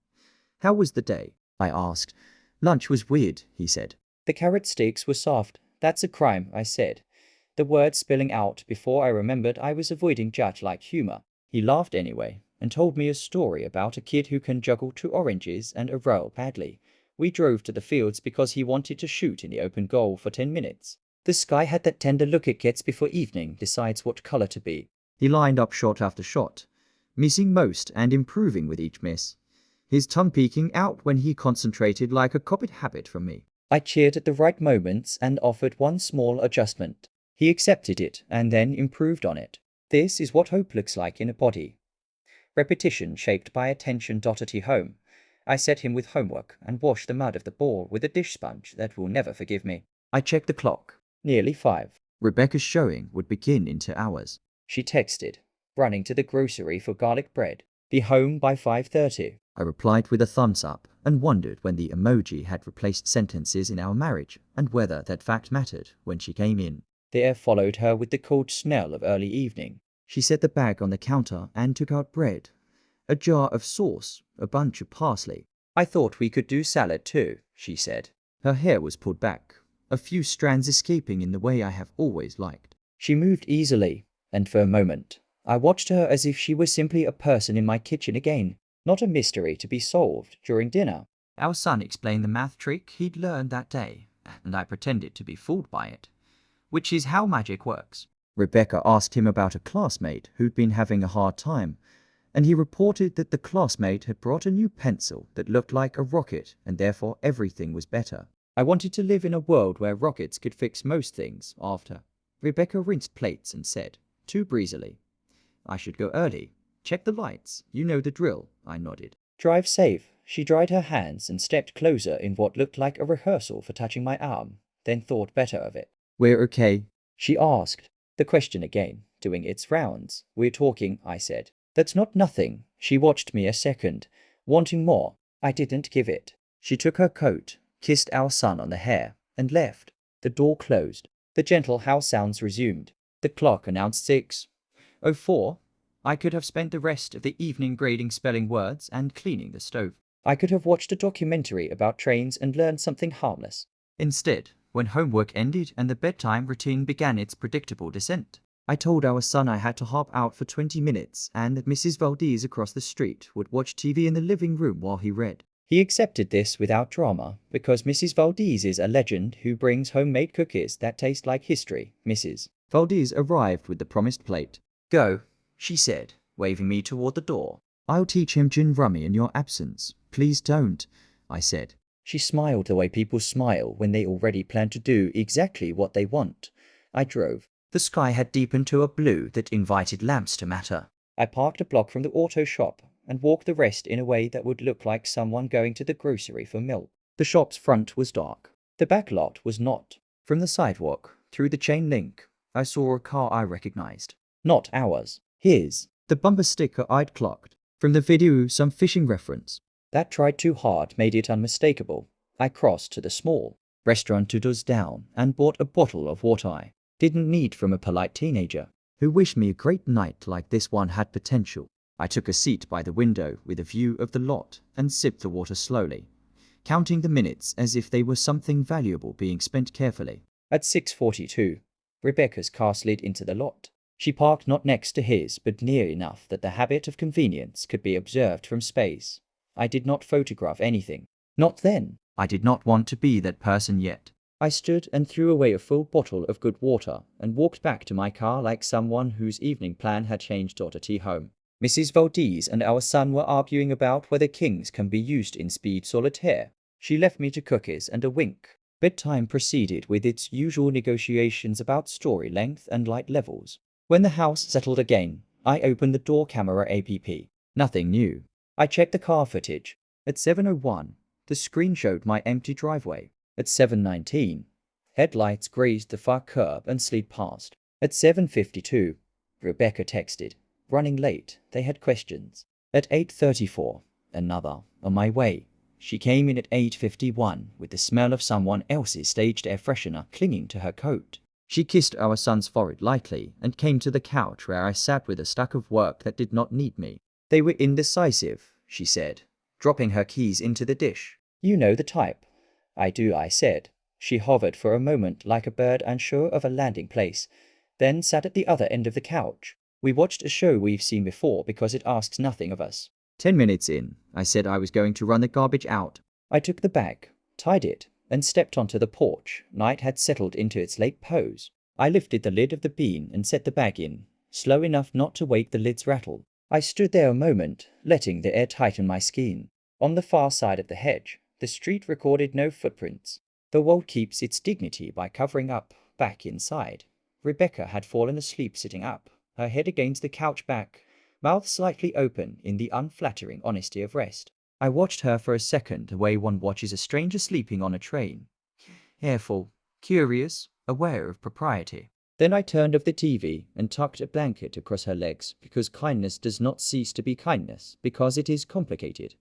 How was the day? I asked. Lunch was weird, he said. The carrot sticks were soft. That's a crime, I said, the words spilling out before I remembered I was avoiding judge-like humor. He laughed anyway, and told me a story about a kid who can juggle 2 oranges and a roll badly. We drove to the fields because he wanted to shoot in the open goal for 10 minutes. The sky had that tender look it gets before evening decides what color to be. He lined up shot after shot, missing most and improving with each miss, his tongue peeking out when he concentrated like a copied habit from me. I cheered at the right moments and offered one small adjustment. He accepted it and then improved on it. This is what hope looks like in a body. Repetition shaped by attention. At home, I set him with homework and washed the mud of the bowl with a dish sponge that will never forgive me. I checked the clock. Nearly 5. Rebecca's showing would begin in 2 hours. She texted, running to the grocery for garlic bread. Be home by 5:30. I replied with a thumbs up and wondered when the emoji had replaced sentences in our marriage and whether that fact mattered when she came in. The air followed her with the cold smell of early evening. She set the bag on the counter and took out bread, a jar of sauce, a bunch of parsley. I thought we could do salad too, she said. Her hair was pulled back, a few strands escaping in the way I have always liked. She moved easily, and for a moment, I watched her as if she was simply a person in my kitchen again, not a mystery to be solved during dinner. Our son explained the math trick he'd learned that day, and I pretended to be fooled by it, which is how magic works. Rebecca asked him about a classmate who'd been having a hard time, and he reported that the classmate had brought a new pencil that looked like a rocket and therefore everything was better. I wanted to live in a world where rockets could fix most things after. Rebecca rinsed plates and said, too breezily, I should go early. Check the lights. You know the drill. I nodded. Drive safe. She dried her hands and stepped closer in what looked like a rehearsal for touching my arm, then thought better of it. We're okay? She asked, the question again, doing its rounds. We're talking, I said. That's not nothing. She watched me a second, wanting more. I didn't give it. She took her coat, kissed our son on the hair, and left. The door closed. The gentle house sounds resumed. The clock announced 6:04. I could have spent the rest of the evening grading spelling words and cleaning the stove. I could have watched a documentary about trains and learned something harmless. Instead, when homework ended and the bedtime routine began its predictable descent, I told our son I had to hop out for 20 minutes and that Mrs. Valdez across the street would watch TV in the living room while he read. He accepted this without drama because Mrs. Valdez is a legend who brings homemade cookies that taste like history. Mrs. Valdez arrived with the promised plate. Go, she said, waving me toward the door. I'll teach him gin rummy in your absence. Please don't, I said. She smiled the way people smile when they already plan to do exactly what they want. I drove. The sky had deepened to a blue that invited lamps to matter. I parked a block from the auto shop and walked the rest in a way that would look like someone going to the grocery for milk. The shop's front was dark. The back lot was not. From the sidewalk, through the chain link, I saw a car I recognized. Not ours. His. The bumper sticker I'd clocked. From the video, some fishing reference. That tried too hard made it unmistakable. I crossed to the small restaurant 2 doors down and bought a bottle of water I didn't need from a polite teenager who wished me a great night like this one had potential. I took a seat by the window with a view of the lot and sipped the water slowly, counting the minutes as if they were something valuable being spent carefully. At 6:42, Rebecca's car slid into the lot. She parked not next to his, but near enough that the habit of convenience could be observed from space. I did not photograph anything. Not then. I did not want to be that person yet. I stood and threw away a full bottle of good water and walked back to my car like someone whose evening plan had changed to tea home. Mrs. Valdez and our son were arguing about whether kings can be used in speed solitaire. She left me to cookies and a wink. Bedtime proceeded with its usual negotiations about story length and light levels. When the house settled again, I opened the door camera app. Nothing new. I checked the car footage. At 7:01, the screen showed my empty driveway. At 7:19, headlights grazed the far curb and slid past. At 7:52, Rebecca texted, running late, they had questions. At 8:34, another, on my way. She came in at 8:51 with the smell of someone else's staged air freshener clinging to her coat. She kissed our son's forehead lightly and came to the couch where I sat with a stack of work that did not need me. They were indecisive, she said, dropping her keys into the dish. You know the type. I do, I said. She hovered for a moment like a bird unsure of a landing place, then sat at the other end of the couch. We watched a show we've seen before because it asks nothing of us. 10 minutes in, I said I was going to run the garbage out. I took the bag, tied it, and stepped onto the porch. Night had settled into its late pose. I lifted the lid of the bin and set the bag in, slow enough not to wake the lid's rattle. I stood there a moment, letting the air tighten my skin. On the far side of the hedge, the street recorded no footprints. The world keeps its dignity by covering up. Back inside, Rebecca had fallen asleep sitting up, her head against the couch back, mouth slightly open in the unflattering honesty of rest. I watched her for a second, the way one watches a stranger sleeping on a train. Careful, curious, aware of propriety. Then I turned off the TV and tucked a blanket across her legs, because kindness does not cease to be kindness, because it is complicated.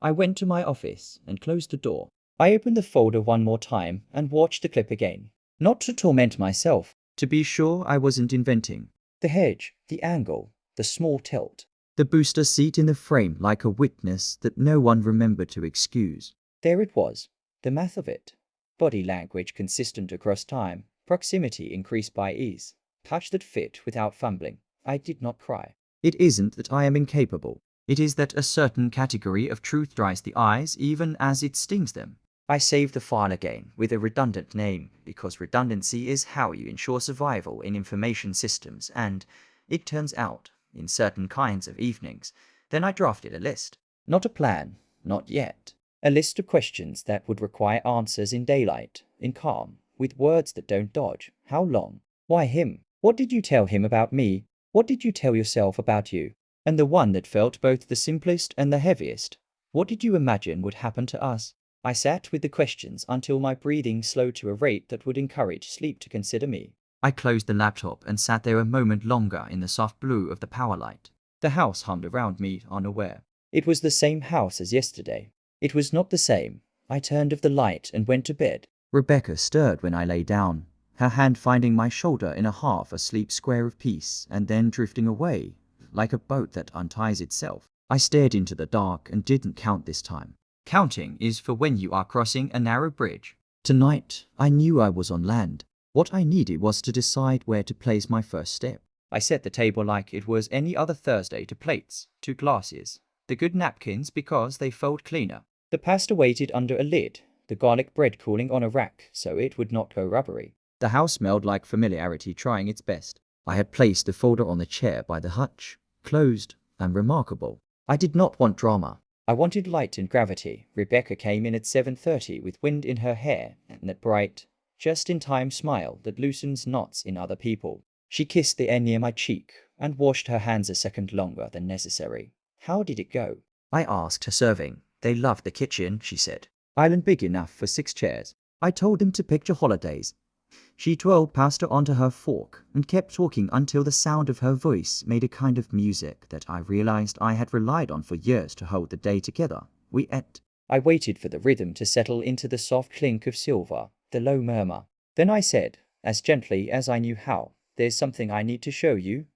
I went to my office and closed the door. I opened the folder one more time and watched the clip again. Not to torment myself, to be sure I wasn't inventing. The hedge, the angle, the small tilt. The booster seat in the frame like a witness that no one remembered to excuse. There it was, the math of it. Body language consistent across time, proximity increased by ease, touch that fit without fumbling. I did not cry. It isn't that I am incapable. It is that a certain category of truth dries the eyes even as it stings them. I saved the file again with a redundant name, because redundancy is how you ensure survival in information systems, and, it turns out, in certain kinds of evenings. Then I drafted a list. Not a plan, not yet. A list of questions that would require answers in daylight, in calm, with words that don't dodge. How long? Why him? What did you tell him about me? What did you tell yourself about you? And the one that felt both the simplest and the heaviest. What did you imagine would happen to us? I sat with the questions until my breathing slowed to a rate that would encourage sleep to consider me. I closed the laptop and sat there a moment longer in the soft blue of the power light. The house hummed around me, unaware. It was the same house as yesterday. It was not the same. I turned off the light and went to bed. Rebecca stirred when I lay down, her hand finding my shoulder in a half-asleep square of peace and then drifting away, like a boat that unties itself. I stared into the dark and didn't count this time. Counting is for when you are crossing a narrow bridge. Tonight, I knew I was on land. What I needed was to decide where to place my first step. I set the table like it was any other Thursday, to plates, to glasses, the good napkins because they fold cleaner. The pasta waited under a lid, the garlic bread cooling on a rack so it would not go rubbery. The house smelled like familiarity trying its best. I had placed the folder on the chair by the hutch, closed and remarkable. I did not want drama. I wanted light and gravity. Rebecca came in at 7:30 with wind in her hair and that bright, just-in-time smile that loosens knots in other people. She kissed the air near my cheek and washed her hands a second longer than necessary. How did it go? I asked her, serving. They loved the kitchen, she said. Island big enough for 6 chairs. I told them to picture holidays. She twirled pasta onto her fork and kept talking until the sound of her voice made a kind of music that I realized I had relied on for years to hold the day together. We ate. I waited for the rhythm to settle into the soft clink of silver, the low murmur. Then I said, as gently as I knew how, "There's something I need to show you."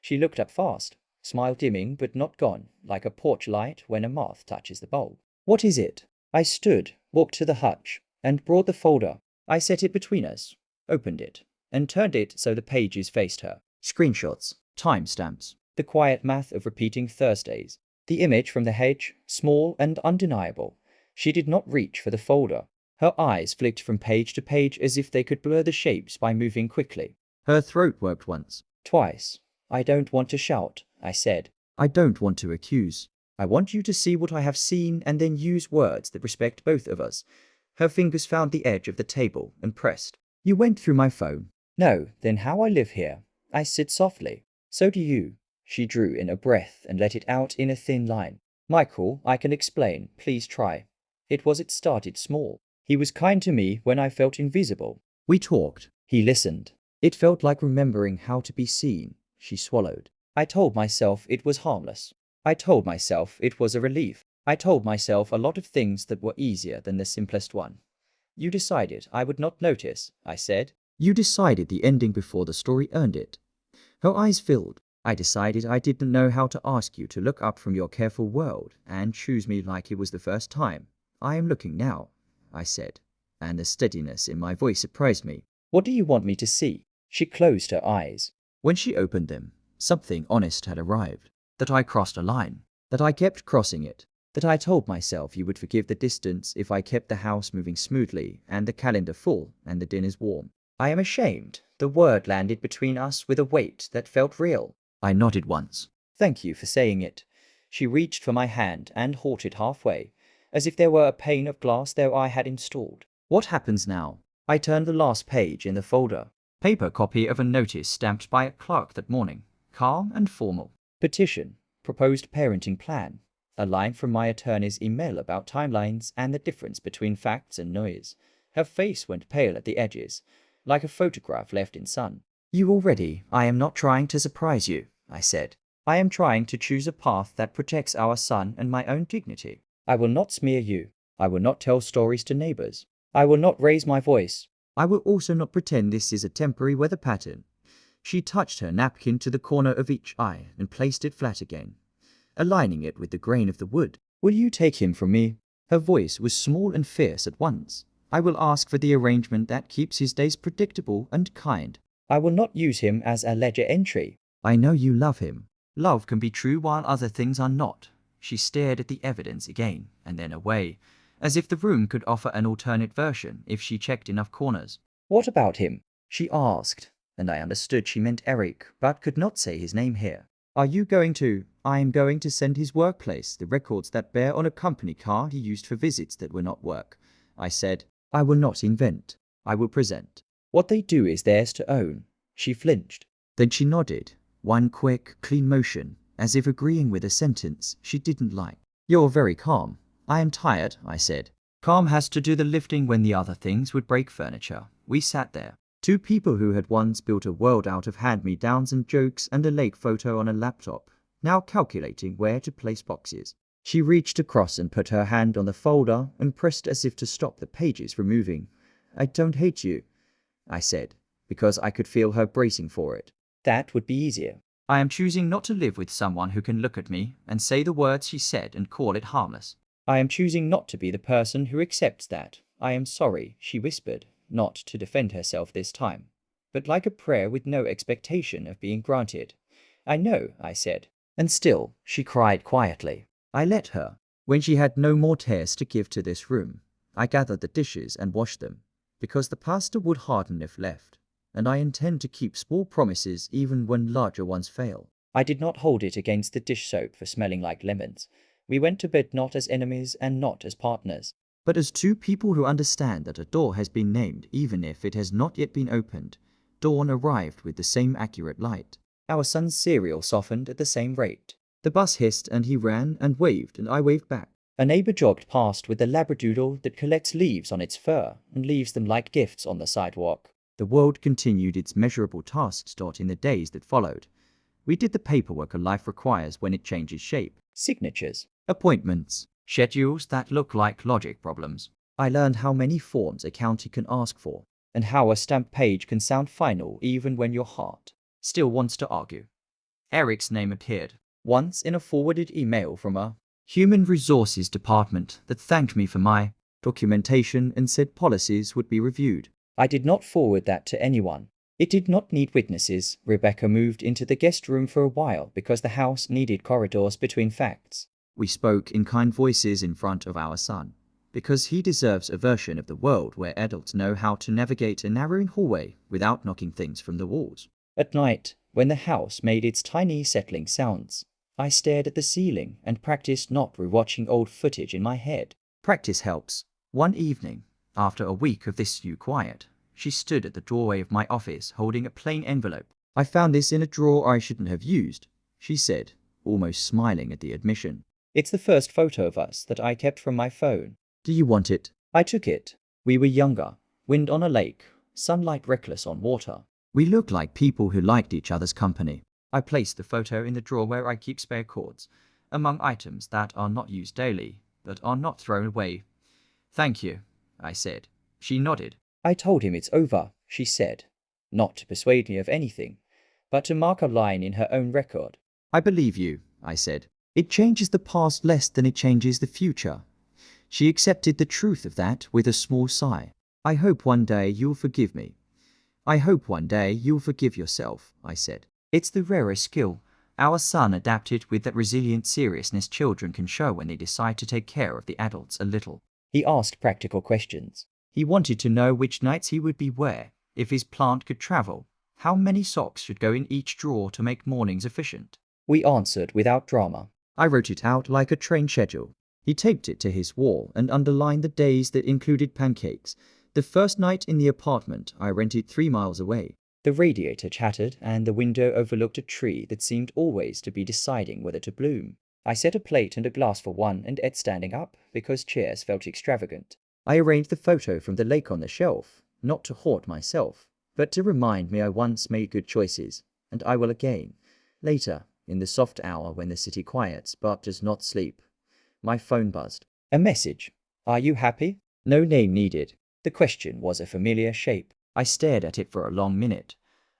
She looked up fast, smile dimming but not gone, like a porch light when a moth touches the bulb. "What is it?" I stood, walked to the hutch, and brought the folder. I set it between us, opened it, and turned it so the pages faced her. Screenshots, timestamps, the quiet math of repeating Thursdays. The image from the hedge, small and undeniable. She did not reach for the folder. Her eyes flicked from page to page as if they could blur the shapes by moving quickly. Her throat worked once, twice. "I don't want to shout," I said. "I don't want to accuse. I want you to see what I have seen and then use words that respect both of us." Her fingers found the edge of the table and pressed. "You went through my phone." "No, then how I live here?" I said softly. "So do you." She drew in a breath and let it out in a thin line. "Michael, I can explain. Please try." It started small. He was kind to me when I felt invisible. We talked. He listened. It felt like remembering how to be seen. She swallowed. I told myself it was harmless. I told myself it was a relief. I told myself a lot of things that were easier than the simplest one. "You decided I would not notice," I said. "You decided the ending before the story earned it." Her eyes filled. "I decided I didn't know how to ask you to look up from your careful world and choose me like it was the first time. I am looking now," I said, and the steadiness in my voice surprised me. "What do you want me to see?" She closed her eyes. When she opened them, something honest had arrived. That I crossed a line. That I kept crossing it. That I told myself you would forgive the distance if I kept the house moving smoothly and the calendar full and the dinners warm. "I am ashamed." The word landed between us with a weight that felt real. I nodded once. "Thank you for saying it." She reached for my hand and halted halfway, as if there were a pane of glass there I had installed. "What happens now?" I turned the last page in the folder. Paper copy of a notice stamped by a clerk that morning. Calm and formal. Petition. Proposed parenting plan. A line from my attorney's email about timelines and the difference between facts and noise. Her face went pale at the edges, like a photograph left in sun. You already, I am not trying to surprise you, I said. I am trying to choose a path that protects our son and my own dignity. I will not smear you. I will not tell stories to neighbors. I will not raise my voice. I will also not pretend this is a temporary weather pattern. She touched her napkin to the corner of each eye and placed it flat again, aligning it with the grain of the wood. Will you take him from me? Her voice was small and fierce at once. I will ask for the arrangement that keeps his days predictable and kind. I will not use him as a ledger entry. I know you love him. Love can be true while other things are not. She stared at the evidence again, and then away, as if the room could offer an alternate version if she checked enough corners. What about him? She asked, and I understood she meant Eric, but could not say his name here. Are you going to? I am going to send his workplace the records that bear on a company car he used for visits that were not work. I said, I will not invent. I will present. What they do is theirs to own. She flinched. Then she nodded, one quick, clean motion, as if agreeing with a sentence she didn't like. You're very calm. I am tired, I said. Calm has to do the lifting when the other things would break furniture. We sat there. Two people who had once built a world out of hand-me-downs and jokes and a lake photo on a laptop, now calculating where to place boxes. She reached across and put her hand on the folder and pressed as if to stop the pages from moving. I don't hate you, I said, because I could feel her bracing for it. That would be easier. I am choosing not to live with someone who can look at me and say the words she said and call it harmless. I am choosing not to be the person who accepts that. I am sorry, she whispered, not to defend herself this time, but like a prayer with no expectation of being granted. I know, I said. And still, she cried quietly. I let her. When she had no more tears to give to this room, I gathered the dishes and washed them, because the pasta would harden if left, and I intend to keep small promises even when larger ones fail. I did not hold it against the dish soap for smelling like lemons. We went to bed not as enemies and not as partners, but as two people who understand that a door has been named even if it has not yet been opened. Dawn arrived with the same accurate light. Our son's cereal softened at the same rate. The bus hissed and he ran and waved and I waved back. A neighbor jogged past with a labradoodle that collects leaves on its fur and leaves them like gifts on the sidewalk. The world continued its measurable tasks in the days that followed. We did the paperwork a life requires when it changes shape. Signatures, appointments, schedules that look like logic problems. I learned how many forms a county can ask for, and how a stamp page can sound final even when your heart still wants to argue. Eric's name appeared once in a forwarded email from a human resources department that thanked me for my documentation and said policies would be reviewed. I did not forward that to anyone. It did not need witnesses. Rebecca moved into the guest room for a while because the house needed corridors between facts. We spoke in kind voices in front of our son, because he deserves a version of the world where adults know how to navigate a narrowing hallway without knocking things from the walls. At night, when the house made its tiny settling sounds, I stared at the ceiling and practiced not rewatching old footage in my head. Practice helps. One evening, after a week of this new quiet, she stood at the doorway of my office holding a plain envelope. I found this in a drawer I shouldn't have used, she said, almost smiling at the admission. It's the first photo of us that I kept from my phone. Do you want it? I took it. We were younger, wind on a lake, sunlight reckless on water. We looked like people who liked each other's company. I placed the photo in the drawer where I keep spare cords, among items that are not used daily, but are not thrown away. Thank you, I said. She nodded. I told him it's over, she said, not to persuade me of anything, but to mark a line in her own record. I believe you, I said. It changes the past less than it changes the future. She accepted the truth of that with a small sigh. I hope one day you'll forgive me. I hope one day you'll forgive yourself, I said. It's the rarest skill. Our son adapted with that resilient seriousness children can show when they decide to take care of the adults a little. He asked practical questions. He wanted to know which nights he would be where, if his plant could travel, how many socks should go in each drawer to make mornings efficient. We answered without drama. I wrote it out like a train schedule. He taped it to his wall and underlined the days that included pancakes. The first night in the apartment I rented 3 miles away. The radiator chattered and the window overlooked a tree that seemed always to be deciding whether to bloom. I set a plate and a glass for one and ate standing up because chairs felt extravagant. I arranged the photo from the lake on the shelf, not to hoard myself, but to remind me I once made good choices, and I will again. Later, in the soft hour when the city quiets but does not sleep, my phone buzzed. A message. Are you happy? No name needed. The question was a familiar shape. I stared at it for a long minute,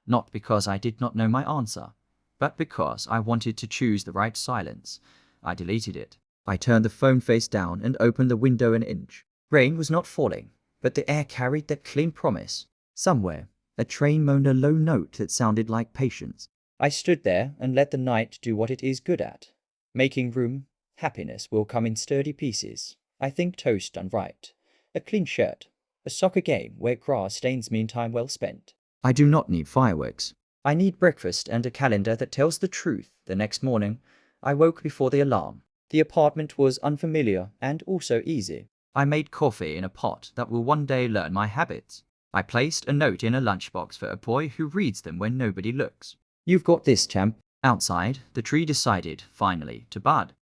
not because I did not know my answer, but because I wanted to choose the right silence. I deleted it. I turned the phone face down and opened the window an inch. Rain was not falling, but the air carried that clean promise. Somewhere, a train moaned a low note that sounded like patience. I stood there and let the night do what it is good at. Making room. Happiness will come in sturdy pieces. I think toast done right. A clean shirt. A soccer game where grass stains mean time well spent. I do not need fireworks. I need breakfast and a calendar that tells the truth. The next morning, I woke before the alarm. The apartment was unfamiliar and also easy. I made coffee in a pot that will one day learn my habits. I placed a note in a lunchbox for a boy who reads them when nobody looks. You've got this, champ. Outside, the tree decided, finally, to bud.